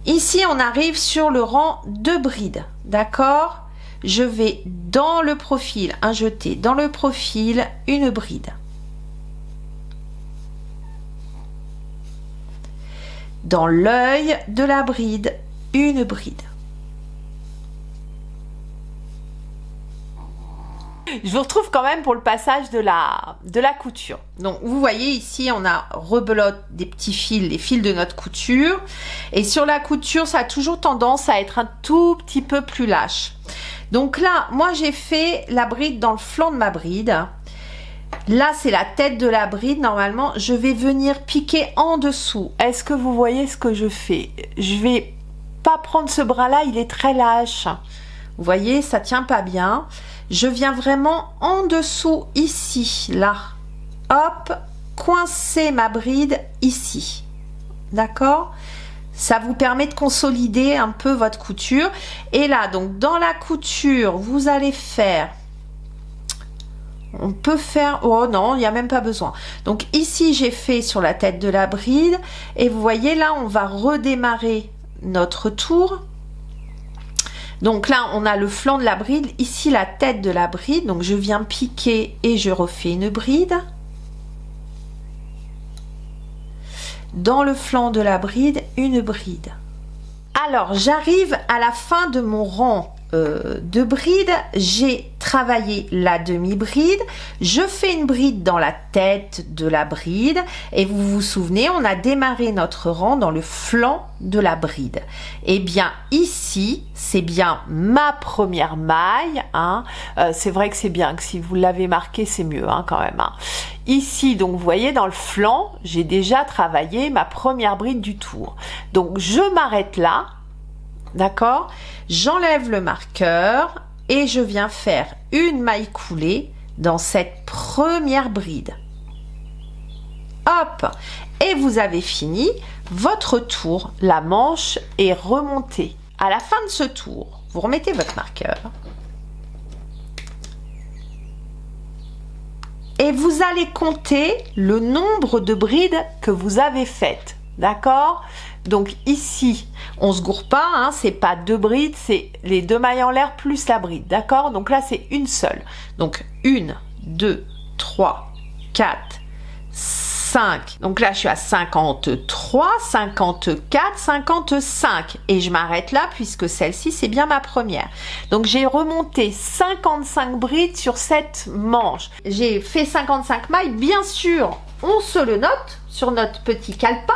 Ici on arrive sur le rang de bride, d'accord? Je vais dans le profil, injeter dans le profil une bride. Dans l'œil de la bride, une bride. Je vous retrouve quand même pour le passage de la couture. Donc vous voyez ici on a rebelote des petits fils, les fils de notre couture. Et sur la couture ça a toujours tendance à être un tout petit peu plus lâche. Donc là moi j'ai fait la bride dans le flanc de ma bride. Là, c'est la tête de la bride. Normalement, je vais venir piquer en dessous. Est-ce que vous voyez ce que je fais? Je vais pas prendre ce bras-là, il est très lâche. Vous voyez, ça tient pas bien. Je viens vraiment en dessous, ici, là. Hop, coincer ma bride ici. D'accord? Ça vous permet de consolider un peu votre couture. Et là, donc, dans la couture, vous allez faire... On peut faire... Oh non, il n'y a même pas besoin. Donc ici, j'ai fait sur la tête de la bride. Et vous voyez, là, on va redémarrer notre tour. Donc là, on a le flanc de la bride. Ici, la tête de la bride. Donc je viens piquer et je refais une bride. Dans le flanc de la bride, une bride. Alors, j'arrive à la fin de mon rang de bride. J'ai travaillé la demi-bride. Je fais une bride dans la tête de la bride. Et vous vous souvenez, on a démarré notre rang dans le flanc de la bride. Et bien ici, c'est bien ma première maille. Hein. C'est vrai que c'est bien que si vous l'avez marqué, c'est mieux hein, quand même. Hein. Ici, donc vous voyez, dans le flanc, j'ai déjà travaillé ma première bride du tour. Donc je m'arrête là. D'accord? J'enlève le marqueur et je viens faire une maille coulée dans cette première bride. Hop! Et vous avez fini votre tour. La manche est remontée. À la fin de ce tour, vous remettez votre marqueur. Et vous allez compter le nombre de brides que vous avez faites. D'accord? Donc ici, on se gourre pas, hein, c'est pas deux brides, c'est les deux mailles en l'air plus la bride, d'accord? Donc là, c'est une seule. Donc 1, 2, 3, 4, 5. Donc là, je suis à 53, 54, 55. Et je m'arrête là puisque celle-ci, c'est bien ma première. Donc j'ai remonté 55 brides sur cette manche. J'ai fait 55 mailles. Bien sûr, on se le note sur notre petit calepin.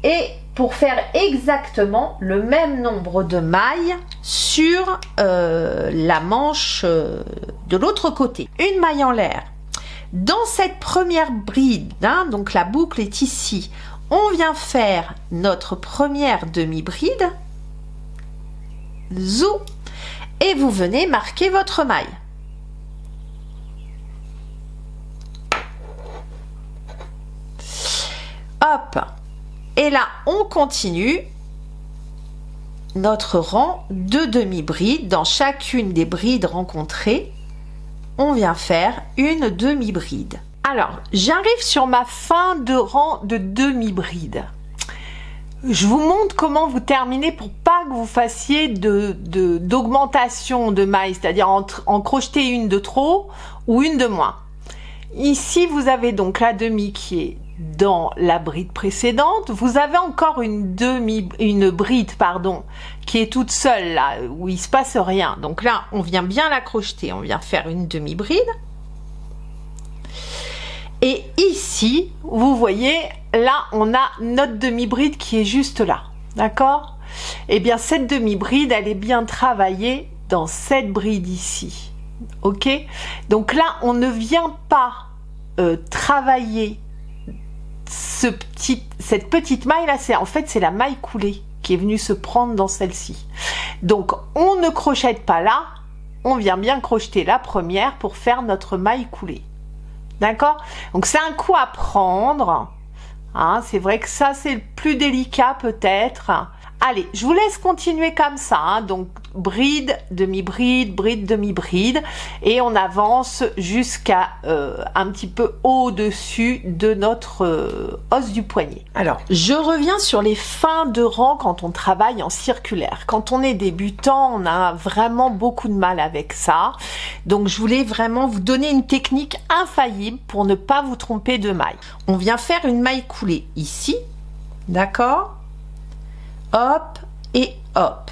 Et pour faire exactement le même nombre de mailles sur la manche de l'autre côté. Une maille en l'air. Dans cette première bride, hein, donc la boucle est ici, on vient faire notre première demi-bride. Zou. Et vous venez marquer votre maille. Hop. Et là, on continue notre rang de demi-bride. Dans chacune des brides rencontrées, on vient faire une demi-bride. Alors, j'arrive sur ma fin de rang de demi-bride. Je vous montre comment vous terminez pour pas que vous fassiez d'augmentation de mailles, c'est-à-dire en crocheter une de trop ou une de moins. Ici, vous avez donc la demi qui est dans la bride précédente. Vous avez encore une bride qui est toute seule là où il se passe rien. Donc là, on vient bien la crocheter. On vient faire une demi-bride. Et ici, vous voyez, là, on a notre demi-bride qui est juste là. D'accord? Et bien, cette demi-bride, elle est bien travaillée dans cette bride ici. Ok? Donc là, on ne vient pas travailler cette petite maille là, en fait c'est la maille coulée qui est venue se prendre dans celle-ci. Donc on ne crochette pas là, on vient bien crocheter la première pour faire notre maille coulée. D'accord? Donc c'est un coup à prendre. Hein, c'est vrai que ça c'est le plus délicat peut-être. Allez, je vous laisse continuer comme ça. Hein, donc bride, demi-bride, bride, demi-bride. Et on avance jusqu'à un petit peu au-dessus de notre os du poignet. Alors, je reviens sur les fins de rang quand on travaille en circulaire. Quand on est débutant, on a vraiment beaucoup de mal avec ça. Donc, je voulais vraiment vous donner une technique infaillible pour ne pas vous tromper de maille. On vient faire une maille coulée ici, d'accord ? Hop et hop.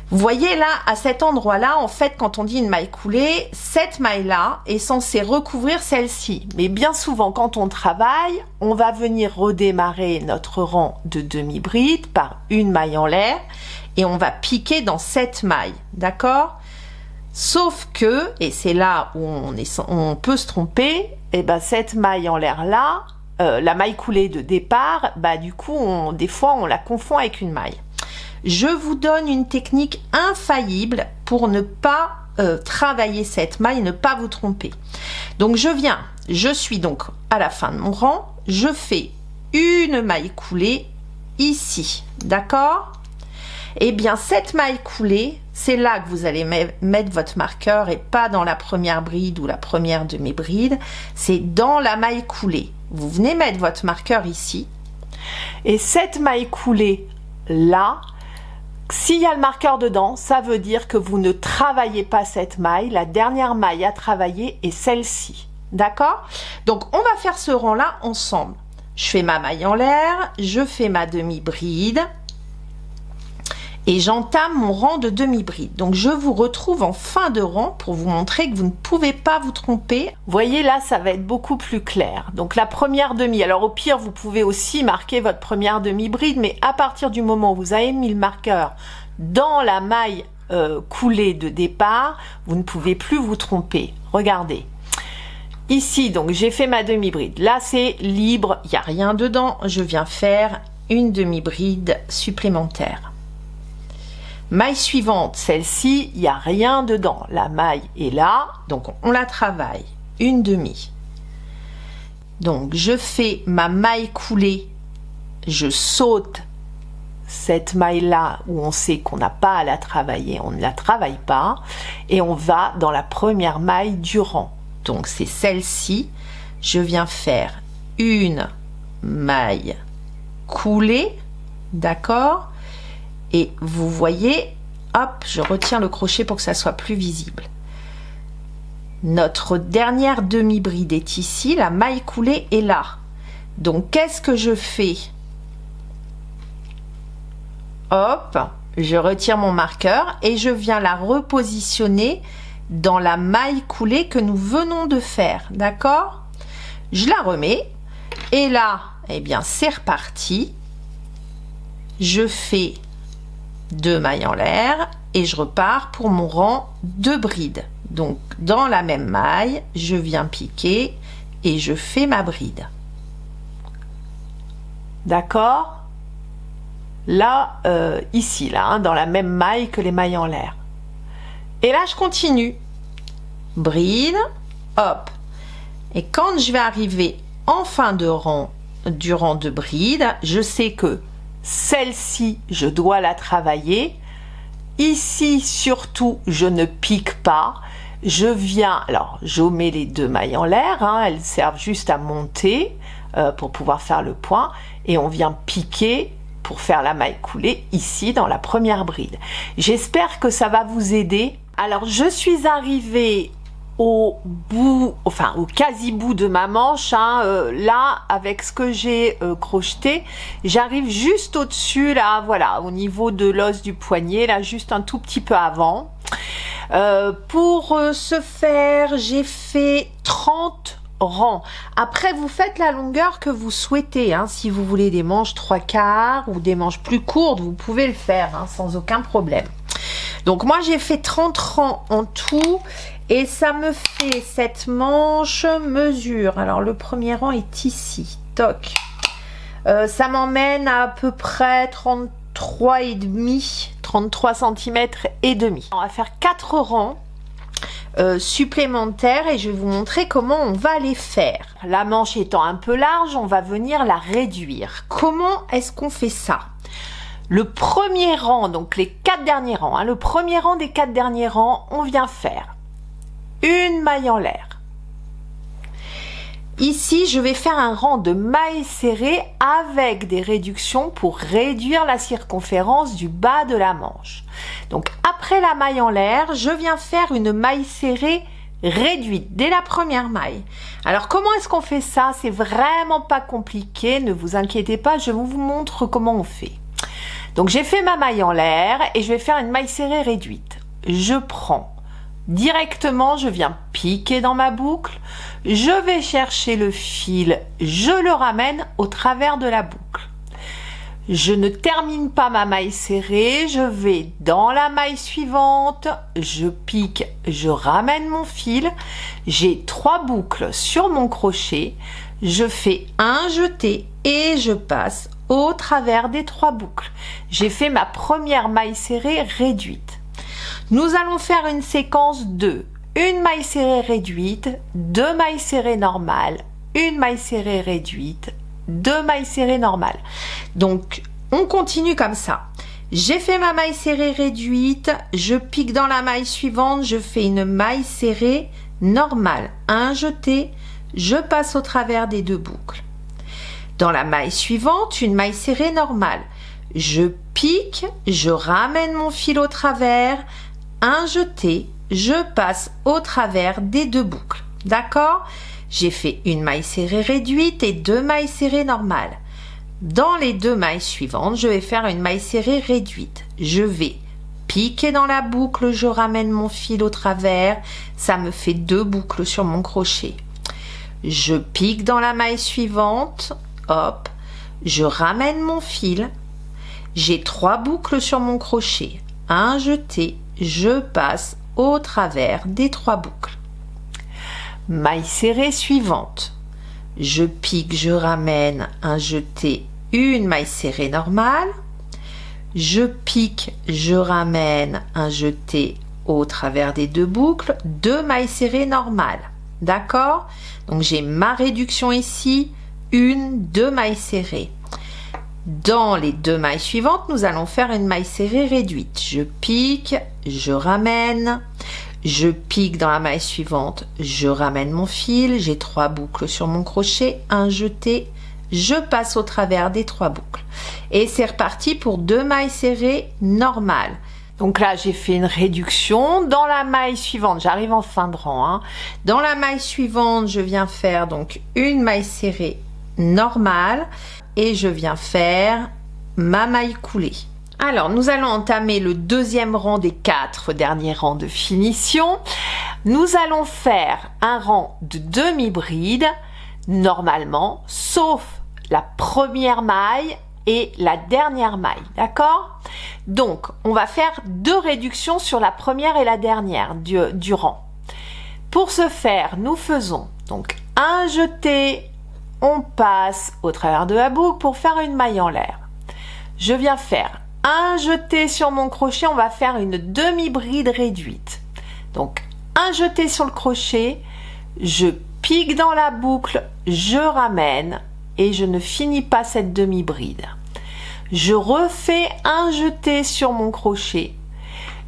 Vous voyez là, à cet endroit-là, en fait, quand on dit une maille coulée, cette maille-là est censée recouvrir celle-ci. Mais bien souvent, quand on travaille, on va venir redémarrer notre rang de demi-bride par une maille en l'air et on va piquer dans cette maille, d'accord? Sauf que, et c'est là où on peut se tromper, et ben cette maille en l'air là, la maille coulée de départ, bah du coup, des fois, on la confond avec une maille. Je vous donne une technique infaillible pour ne pas travailler cette maille, ne pas vous tromper. Donc, je suis donc à la fin de mon rang, je fais une maille coulée ici, d'accord? Eh bien, cette maille coulée, c'est là que vous allez mettre votre marqueur et pas dans la première bride ou la première demi-bride, c'est dans la maille coulée. Vous venez mettre votre marqueur ici. Et cette maille coulée là, s'il y a le marqueur dedans, ça veut dire que vous ne travaillez pas cette maille. La dernière maille à travailler est celle-ci. D'accord? Donc, on va faire ce rang-là ensemble. Je fais ma maille en l'air, je fais ma demi-bride et j'entame mon rang de demi-bride. Donc, je vous retrouve en fin de rang pour vous montrer que vous ne pouvez pas vous tromper. Vous voyez, là, ça va être beaucoup plus clair. Donc, la première demi. Alors, au pire, vous pouvez aussi marquer votre première demi-bride, mais à partir du moment où vous avez mis le marqueur dans la maille coulée de départ, vous ne pouvez plus vous tromper. Regardez. Ici, donc, j'ai fait ma demi-bride. Là, c'est libre, il n'y a rien dedans. Je viens faire une demi-bride supplémentaire. Maille suivante, celle-ci, il n'y a rien dedans. La maille est là, donc on la travaille. Une demi. Donc, je fais ma maille coulée. Je saute cette maille-là où on sait qu'on n'a pas à la travailler. On ne la travaille pas. Et on va dans la première maille du rang. Donc, c'est celle-ci. Je viens faire une maille coulée. D'accord ? Et vous voyez, hop, je retiens le crochet pour que ça soit plus visible. Notre dernière demi-bride est ici, la maille coulée est là. Donc, qu'est-ce que je fais? Hop, je retire mon marqueur et je viens la repositionner dans la maille coulée que nous venons de faire, d'accord? Je la remets et là, eh bien, c'est reparti. Je fais 2 mailles en l'air et je repars pour mon rang de bride. Donc dans la même maille, je viens piquer et je fais ma bride. D'accord? Là, ici, là, hein, dans la même maille que les mailles en l'air. Et là, je continue. Bride, hop. Et quand je vais arriver en fin de rang, du rang de bride, je sais que celle-ci, je dois la travailler. Ici, surtout, je ne pique pas. Je viens, alors, je mets les 2 mailles en l'air, hein, elles servent juste à monter pour pouvoir faire le point. Et on vient piquer pour faire la maille coulée ici dans la première bride. J'espère que ça va vous aider. Alors, je suis arrivée au bout, enfin au quasi-bout de ma manche, hein, là avec ce que j'ai crocheté, j'arrive juste au-dessus, là, voilà, au niveau de l'os du poignet, là, juste un tout petit peu avant. Pour ce faire, j'ai fait 30 rangs. Après, vous faites la longueur que vous souhaitez, hein, si vous voulez des manches 3/4 ou des manches plus courtes, vous pouvez le faire, hein, sans aucun problème. Donc moi, j'ai fait 30 rangs en tout. Et ça me fait cette manche mesure. Alors, le premier rang est ici. Toc. Ça m'emmène à peu près 33 cm et demi. On va faire 4 rangs supplémentaires et je vais vous montrer comment on va les faire. La manche étant un peu large, on va venir la réduire. Comment est-ce qu'on fait ça? Le premier rang, donc les 4 derniers rangs, le premier rang des 4 derniers rangs, on vient faire une maille en l'air. Ici, je vais faire un rang de mailles serrées avec des réductions pour réduire la circonférence du bas de la manche. Donc, après la maille en l'air, je viens faire une maille serrée réduite dès la première maille. Alors, comment est-ce qu'on fait ça? C'est vraiment pas compliqué, ne vous inquiétez pas, je vous montre comment on fait. Donc, j'ai fait ma maille en l'air et je vais faire une maille serrée réduite. Je prends directement, je viens piquer dans ma boucle, je vais chercher le fil, je le ramène au travers de la boucle. Je ne termine pas ma maille serrée, je vais dans la maille suivante, je pique, je ramène mon fil, j'ai 3 boucles sur mon crochet, je fais un jeté et je passe au travers des 3 boucles. J'ai fait ma première maille serrée réduite. Nous allons faire une séquence de une maille serrée réduite, 2 mailles serrées normales, une maille serrée réduite, 2 mailles serrées normales. Donc, on continue comme ça. J'ai fait ma maille serrée réduite, je pique dans la maille suivante, je fais une maille serrée normale, un jeté, je passe au travers des 2 boucles. Dans la maille suivante, une maille serrée normale. Je pique, je ramène mon fil au travers, un jeté, je passe au travers des 2 boucles. D'accord? J'ai fait une maille serrée réduite et 2 mailles serrées normales. Dans les 2 mailles suivantes, je vais faire une maille serrée réduite. Je vais piquer dans la boucle, je ramène mon fil au travers, ça me fait 2 boucles sur mon crochet. Je pique dans la maille suivante, hop, je ramène mon fil, j'ai 3 boucles sur mon crochet, un jeté, je passe au travers des 3 boucles. Maille serrée suivante, je pique, je ramène, un jeté, une maille serrée normale, je pique, je ramène, un jeté au travers des 2 boucles, 2 mailles serrées normales. D'accord? Donc j'ai ma réduction ici, 1, 2 mailles serrées. Dans les 2 mailles suivantes, nous allons faire une maille serrée réduite. Je pique, je ramène, je pique dans la maille suivante, je ramène mon fil, j'ai 3 boucles sur mon crochet, un jeté, je passe au travers des 3 boucles. Et c'est reparti pour 2 mailles serrées normales. Donc là, j'ai fait une réduction. Dans la maille suivante, j'arrive en fin de rang. Dans la maille suivante, je viens faire donc une maille serrée normale et je viens faire ma maille coulée. Alors, nous allons entamer le 2e rang des 4 derniers rangs de finition. Nous allons faire un rang de demi-bride, normalement, sauf la première maille et la dernière maille, d'accord? Donc, on va faire 2 réductions sur la première et la dernière du rang. Pour ce faire, nous faisons donc un jeté, on passe au travers de la boucle pour faire une maille en l'air. Je viens faire un jeté sur mon crochet, on va faire une demi-bride réduite. Donc, un jeté sur le crochet, je pique dans la boucle, je ramène et je ne finis pas cette demi-bride. Je refais un jeté sur mon crochet,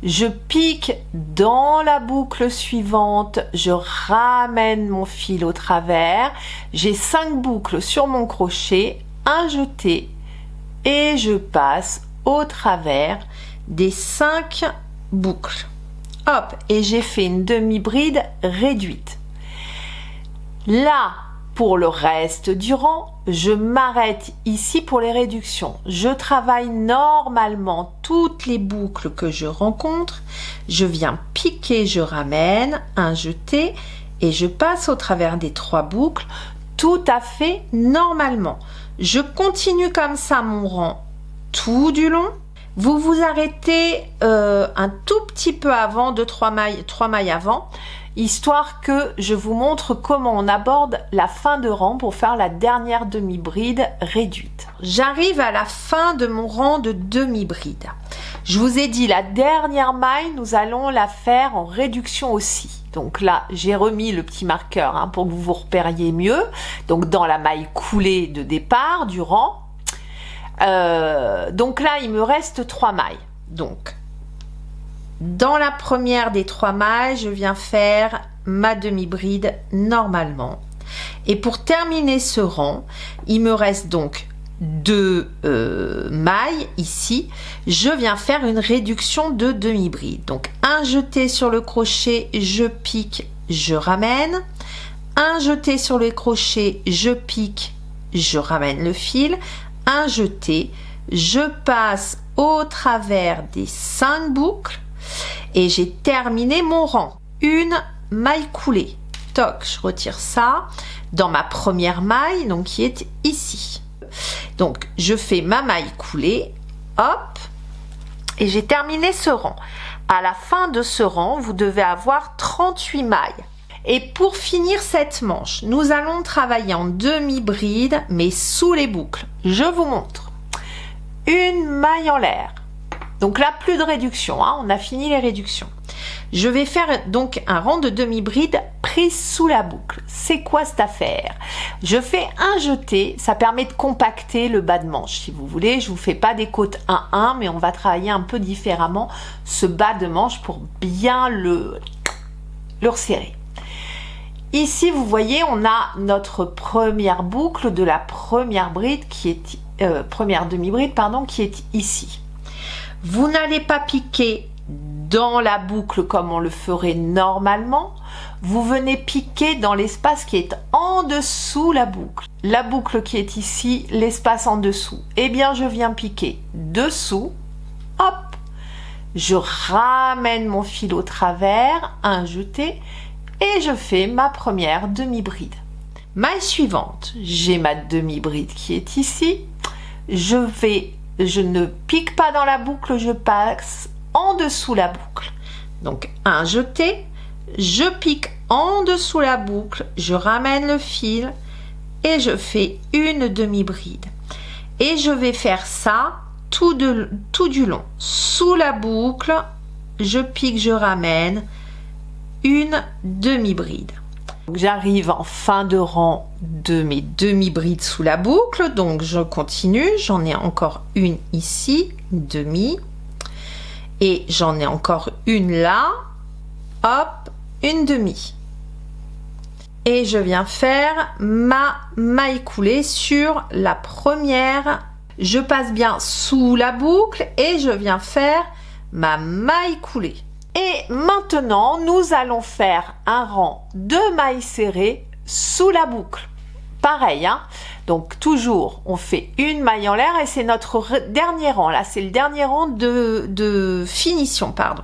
je pique dans la boucle suivante, je ramène mon fil au travers, j'ai 5 boucles sur mon crochet, un jeté et je passe au travers des 5 boucles. Hop, et j'ai fait une demi-bride réduite. Là, pour le reste du rang, je m'arrête ici pour les réductions. Je travaille normalement toutes les boucles que je rencontre. Je viens piquer, je ramène, un jeté et je passe au travers des 3 boucles tout à fait normalement. Je continue comme ça mon rang tout du long. Vous vous arrêtez un tout petit peu avant, 3 mailles avant, histoire que je vous montre comment on aborde la fin de rang pour faire la dernière demi-bride réduite. J'arrive à la fin de mon rang de demi-bride. Je vous ai dit, la dernière maille, nous allons la faire en réduction aussi. Donc là, j'ai remis le petit marqueur pour que vous vous repériez mieux. Donc dans la maille coulée de départ du rang. Donc là, il me reste 3 mailles. Donc, dans la première des 3 mailles, je viens faire ma demi-bride normalement. Et pour terminer ce rang, il me reste donc 2 mailles ici. Je viens faire une réduction de demi-bride. Donc, un jeté sur le crochet, je pique, je ramène. Un jeté sur le crochet, je pique, je ramène le fil. Un jeté, je passe au travers des 5 boucles. Et j'ai terminé mon rang. Une maille coulée. Toc, je retire ça dans ma première maille, donc qui est ici. Donc, je fais ma maille coulée, hop, et j'ai terminé ce rang. À la fin de ce rang, vous devez avoir 38 mailles. Et pour finir cette manche, nous allons travailler en demi-bride, mais sous les boucles. Je vous montre. Une maille en l'air. Donc là, plus de réduction, on a fini les réductions. Je vais faire donc un rang de demi-bride prise sous la boucle. C'est quoi cette affaire? Je fais un jeté, ça permet de compacter le bas de manche. Si vous voulez, je vous fais pas des côtes 1-1, mais on va travailler un peu différemment ce bas de manche pour bien le resserrer. Ici, vous voyez, on a notre première boucle de la première bride qui est première demi-bride, pardon, qui est ici. Vous n'allez pas piquer dans la boucle comme on le ferait normalement. Vous venez piquer dans l'espace qui est en dessous la boucle. La boucle qui est ici, l'espace en dessous. Eh bien, je viens piquer dessous. Hop, je ramène mon fil au travers, un jeté, et je fais ma première demi-bride. Maille suivante, j'ai ma demi-bride qui est ici. Je ne pique pas dans la boucle, je passe en dessous la boucle. Donc un jeté, je pique en dessous la boucle, je ramène le fil et je fais une demi-bride. Et je vais faire ça tout du long. Sous la boucle, je pique, je ramène une demi-bride. J'arrive en fin de rang de mes demi-brides sous la boucle, donc je continue, j'en ai encore une ici, une demi, et j'en ai encore une là, hop, une demi. Et je viens faire ma maille coulée sur la première, je passe bien sous la boucle et je viens faire ma maille coulée. Et maintenant, nous allons faire un rang de mailles serrées sous la boucle. Pareil, donc toujours, on fait une maille en l'air et c'est notre dernier rang. Là, c'est le dernier rang de finition, pardon.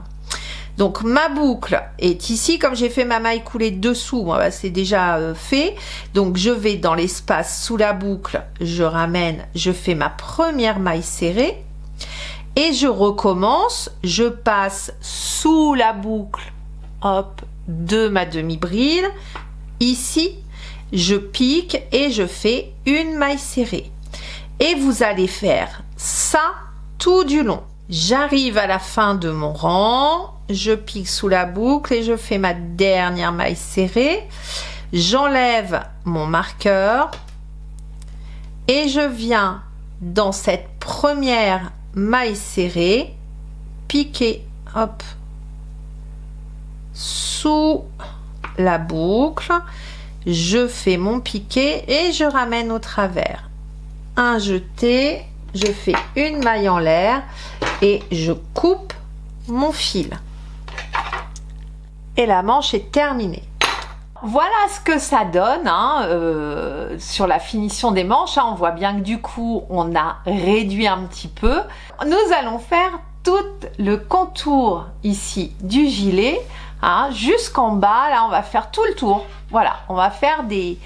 Donc, ma boucle est ici. Comme j'ai fait ma maille coulée dessous, c'est déjà fait. Donc, je vais dans l'espace sous la boucle, je ramène, je fais ma première maille serrée. Et je recommence, je passe sous la boucle, hop, de ma demi-bride. Ici, je pique et je fais une maille serrée. Et vous allez faire ça tout du long. J'arrive à la fin de mon rang, je pique sous la boucle et je fais ma dernière maille serrée. J'enlève mon marqueur et je viens dans cette première maille serrée, piquer, hop, sous la boucle, je fais mon piqué et je ramène au travers. Un jeté, je fais une maille en l'air et je coupe mon fil. Et la manche est terminée. Voilà ce que ça donne sur la finition des manches. On voit bien que du coup, on a réduit un petit peu. Nous allons faire tout le contour ici du gilet jusqu'en bas. Là, on va faire tout le tour. Voilà, on va faire des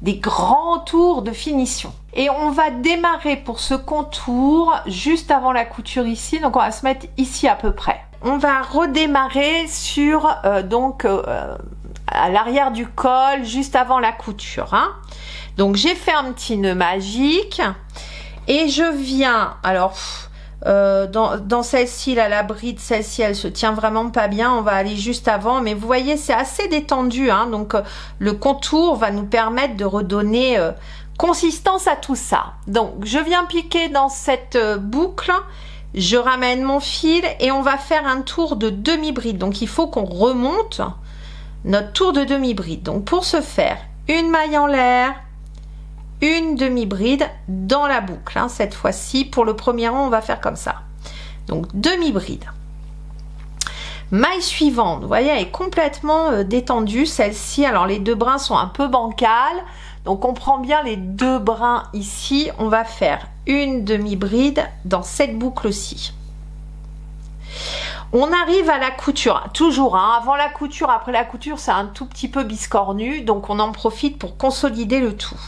des grands tours de finition. Et on va démarrer pour ce contour juste avant la couture ici, donc on va se mettre ici à peu près. On va redémarrer sur à l'arrière du col, juste avant la couture, hein. Donc j'ai fait un petit nœud magique et je viens, alors dans celle-ci là, la bride, celle-ci elle se tient vraiment pas bien, on va aller juste avant, mais vous voyez c'est assez détendu, hein, donc le contour va nous permettre de redonner consistance à tout ça. Donc je viens piquer dans cette boucle, je ramène mon fil et on va faire un tour de demi-bride. Donc il faut qu'on remonte notre tour de demi-bride. Donc pour ce faire, une maille en l'air, une demi-bride dans la boucle, hein. Cette fois-ci pour le premier rang on va faire comme ça, donc demi-bride. Maille suivante, vous voyez elle est complètement détendue celle-ci. Alors les deux brins sont un peu bancales, donc on prend bien les deux brins ici. On va faire une demi-bride dans cette boucle-ci. On arrive à la couture, toujours hein, avant la couture, après la couture c'est un tout petit peu biscornu, donc on en profite pour consolider le tout.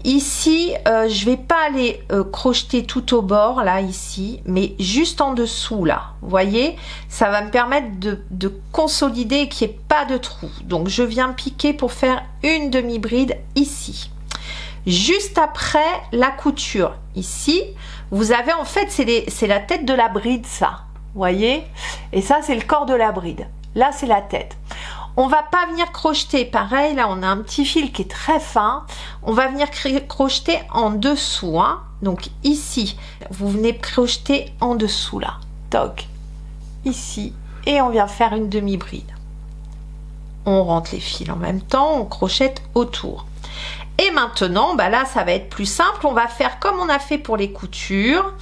Ici je vais pas aller crocheter tout au bord là ici, mais juste en dessous là, vous voyez, ça va me permettre de consolider et qu'il n'y ait pas de trou. Donc je viens piquer pour faire une demi-bride ici, juste après la couture. Ici vous avez en fait c'est la tête de la bride, ça, vous voyez, et ça c'est le corps de la bride, là c'est la tête. On va pas venir crocheter, pareil, là on a un petit fil qui est très fin, on va venir crocheter en dessous, hein. Donc ici, vous venez crocheter en dessous là, toc, ici, et on vient faire une demi-bride. On rentre les fils en même temps, on crochette autour. Et maintenant, bah là ça va être plus simple, on va faire comme on a fait pour les coutures.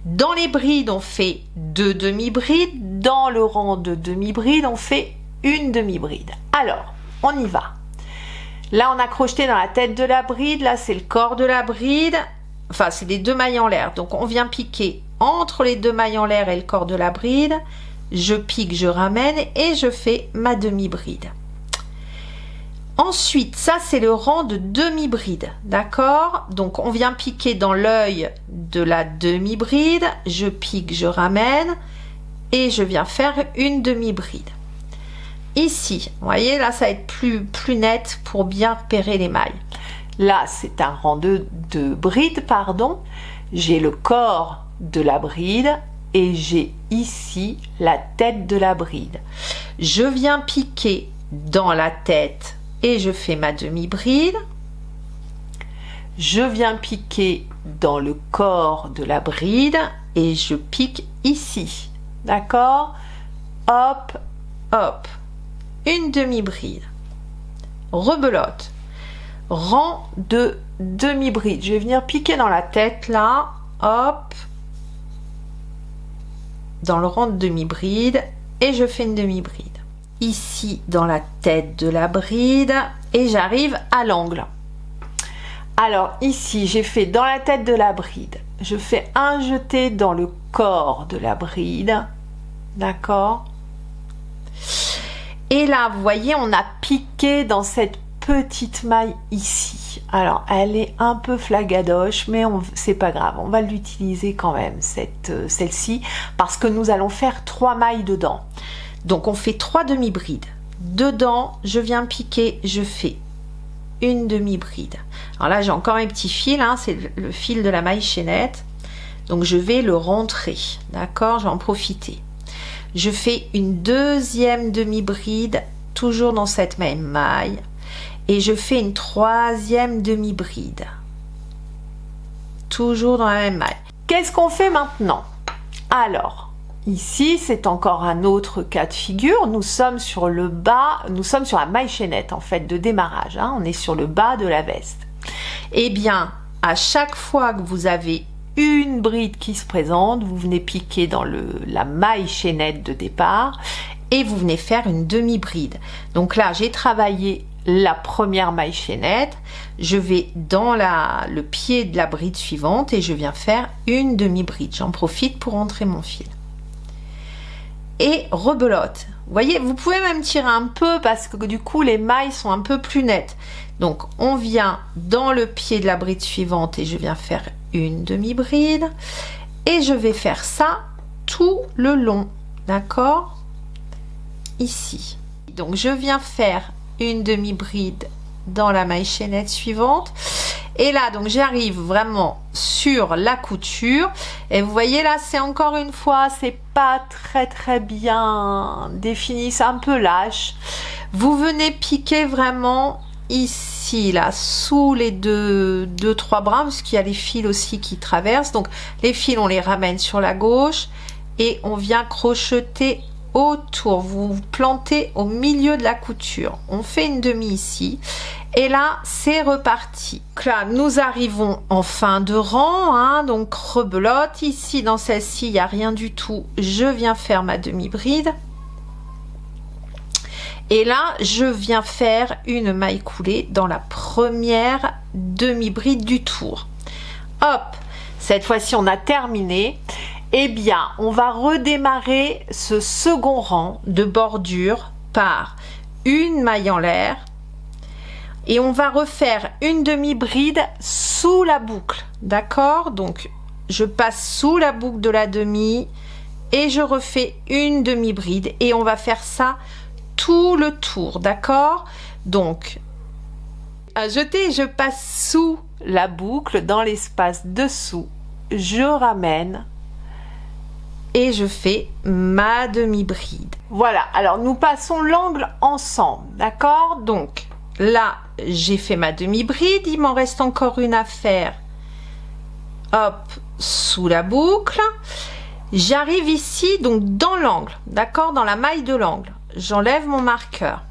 Dans les brides, on fait 2 demi-brides, dans le rang de demi-bride, on fait une demi-bride. Alors on y va. Là on a crocheté dans la tête de la bride, là c'est le corps de la bride, enfin c'est les deux mailles en l'air, donc on vient piquer entre les deux mailles en l'air et le corps de la bride, je pique, je ramène et je fais ma demi-bride. Ensuite ça c'est le rang de demi-bride, d'accord, donc on vient piquer dans l'œil de la demi-bride, je pique, je ramène et je viens faire une demi-bride. Ici, vous voyez, là ça va être plus net pour bien repérer les mailles. Là c'est un rang de bride, pardon, j'ai le corps de la bride et j'ai ici la tête de la bride. Je viens piquer dans la tête et je fais ma demi-bride. Je viens piquer dans le corps de la bride et je pique ici, d'accord, hop, hop. Une demi-bride, rebelote, rang de demi-bride. Je vais venir piquer dans la tête là, hop, dans le rang de demi-bride et je fais une demi-bride. Ici dans la tête de la bride et j'arrive à l'angle. Alors ici j'ai fait dans la tête de la bride, je fais un jeté dans le corps de la bride, d'accord. Et là, vous voyez, on a piqué dans cette petite maille ici. Alors, elle est un peu flagadoche, mais c'est pas grave. On va l'utiliser quand même, celle-ci, parce que nous allons faire 3 mailles dedans. Donc, on fait 3 demi-brides. Dedans, je viens piquer, je fais une demi-bride. Alors là, j'ai encore un petit fil, hein, c'est le fil de la maille chaînette. Donc, je vais le rentrer, d'accord? Je vais en profiter. Je fais une deuxième demi-bride, toujours dans cette même maille, et je fais une troisième demi-bride, toujours dans la même maille. Qu'est-ce qu'on fait maintenant? Alors, ici, c'est encore un autre cas de figure. Nous sommes sur le bas, nous sommes sur la maille chaînette, en fait, de démarrage, hein. On est sur le bas de la veste. Eh bien, à chaque fois que vous avez une bride qui se présente, vous venez piquer dans la maille chaînette de départ et vous venez faire une demi-bride. Donc là, j'ai travaillé la première maille chaînette, je vais dans le pied de la bride suivante et je viens faire une demi-bride. J'en profite pour rentrer mon fil. Et rebelote. Vous voyez, vous pouvez même tirer un peu parce que du coup les mailles sont un peu plus nettes. Donc on vient dans le pied de la bride suivante et je viens faire une demi-bride et je vais faire ça tout le long, d'accord, ici. Donc je viens faire une demi-bride dans la maille chaînette suivante et là donc j'arrive vraiment sur la couture et vous voyez là c'est encore une fois c'est pas très bien défini, c'est un peu lâche. Vous venez piquer vraiment ici là sous les deux trois brins parce qu'il y a les fils aussi qui traversent, donc les fils on les ramène sur la gauche et on vient crocheter autour, vous vous plantez au milieu de la couture, on fait une demi ici et là c'est reparti. Donc là nous arrivons en fin de rang, hein, donc rebelote ici dans celle-ci il n'y a rien du tout, je viens faire ma demi-bride et là je viens faire une maille coulée dans la première demi-bride du tour. Hop, cette fois-ci on a terminé. Eh bien, on va redémarrer ce second rang de bordure par une maille en l'air et on va refaire une demi-bride sous la boucle, d'accord? Donc, je passe sous la boucle de la demi et je refais une demi-bride et on va faire ça tout le tour, d'accord? Donc, à jeter, je passe sous la boucle dans l'espace dessous, je ramène et je fais ma demi-bride. Voilà, alors nous passons l'angle ensemble, d'accord? Donc là, j'ai fait ma demi-bride, il m'en reste encore une à faire. Hop, sous la boucle. J'arrive ici, donc dans l'angle, d'accord? Dans la maille de l'angle. J'enlève mon marqueur.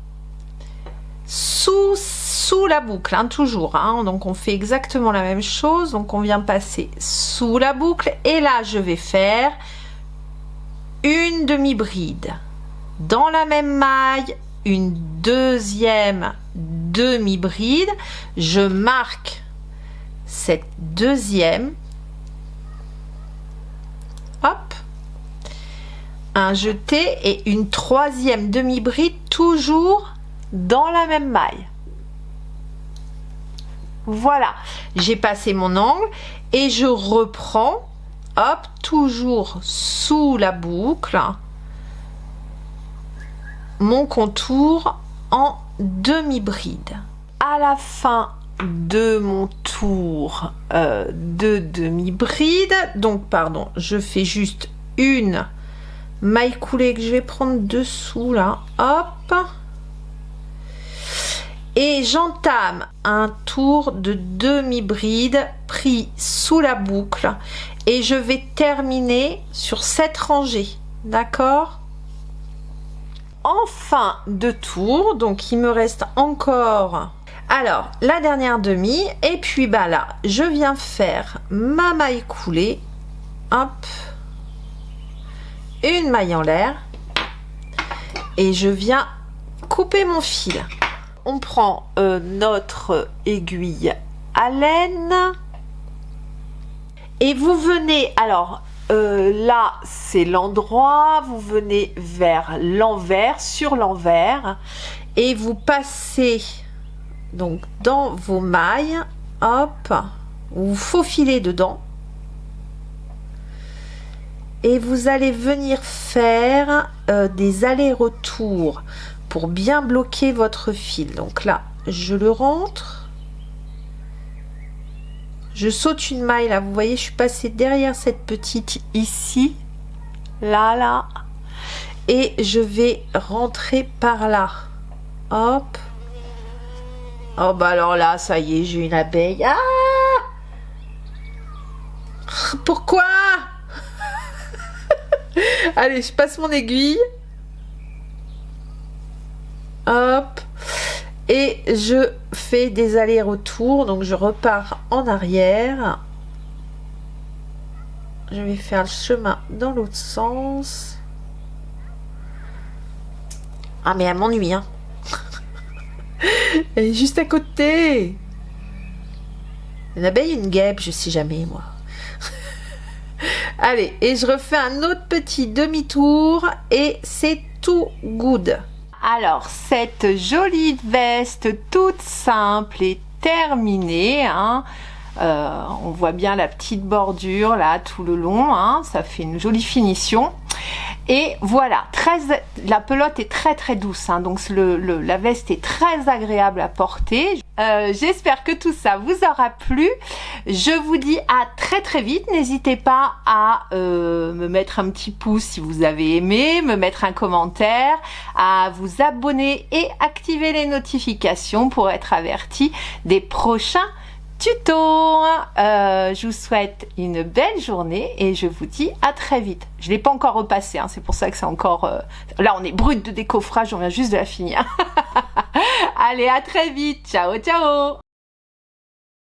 Sous la boucle, hein, toujours. Hein, donc on fait exactement la même chose. Donc on vient passer sous la boucle. Et là, je vais faire une demi-bride dans la même maille, une deuxième demi-bride, je marque cette deuxième, hop, un jeté et une troisième demi-bride toujours dans la même maille. Voilà, j'ai passé mon angle et je reprends. Hop, toujours sous la boucle, mon contour en demi-bride. À la fin de mon tour de demi-bride, donc pardon, je fais juste une maille coulée que je vais prendre dessous là, hop, et j'entame un tour de demi-bride pris sous la boucle et je vais terminer sur cette rangée, d'accord? En fin de tour, donc il me reste encore alors la dernière demi et puis bah là je viens faire ma maille coulée, hop, une maille en l'air et je viens couper mon fil. On prend notre aiguille à laine et vous venez, alors là c'est l'endroit, vous venez vers l'envers, sur l'envers et vous passez donc dans vos mailles, hop, vous faufilez dedans et vous allez venir faire des allers-retours pour bien bloquer votre fil. Donc là je le rentre, je saute une maille là, vous voyez je suis passée derrière cette petite ici, là et je vais rentrer par là, hop. Oh bah alors là ça y est, j'ai une abeille. Ah, pourquoi? Allez, je passe mon aiguille, hop, et je fais des allers-retours, donc je repars en arrière, je vais faire le chemin dans l'autre sens. Ah mais elle m'ennuie, hein. Elle est juste à côté. Une abeille, une guêpe, je sais jamais moi. Allez, et je refais un autre petit demi-tour et c'est too good. Alors, cette jolie veste toute simple est terminée, hein. On voit bien la petite bordure là tout le long, hein. Ça fait une jolie finition. Et voilà, la pelote est très douce, hein, donc la veste est très agréable à porter. J'espère que tout ça vous aura plu. Je vous dis à très vite. N'hésitez pas à me mettre un petit pouce si vous avez aimé, me mettre un commentaire, à vous abonner et activer les notifications pour être averti des prochains tuto. Je vous souhaite une belle journée et je vous dis à très vite. Je ne l'ai pas encore repassé, hein, c'est pour ça que c'est encore... Là, on est brut de décoffrage, on vient juste de la finir. Allez, à très vite. Ciao, ciao.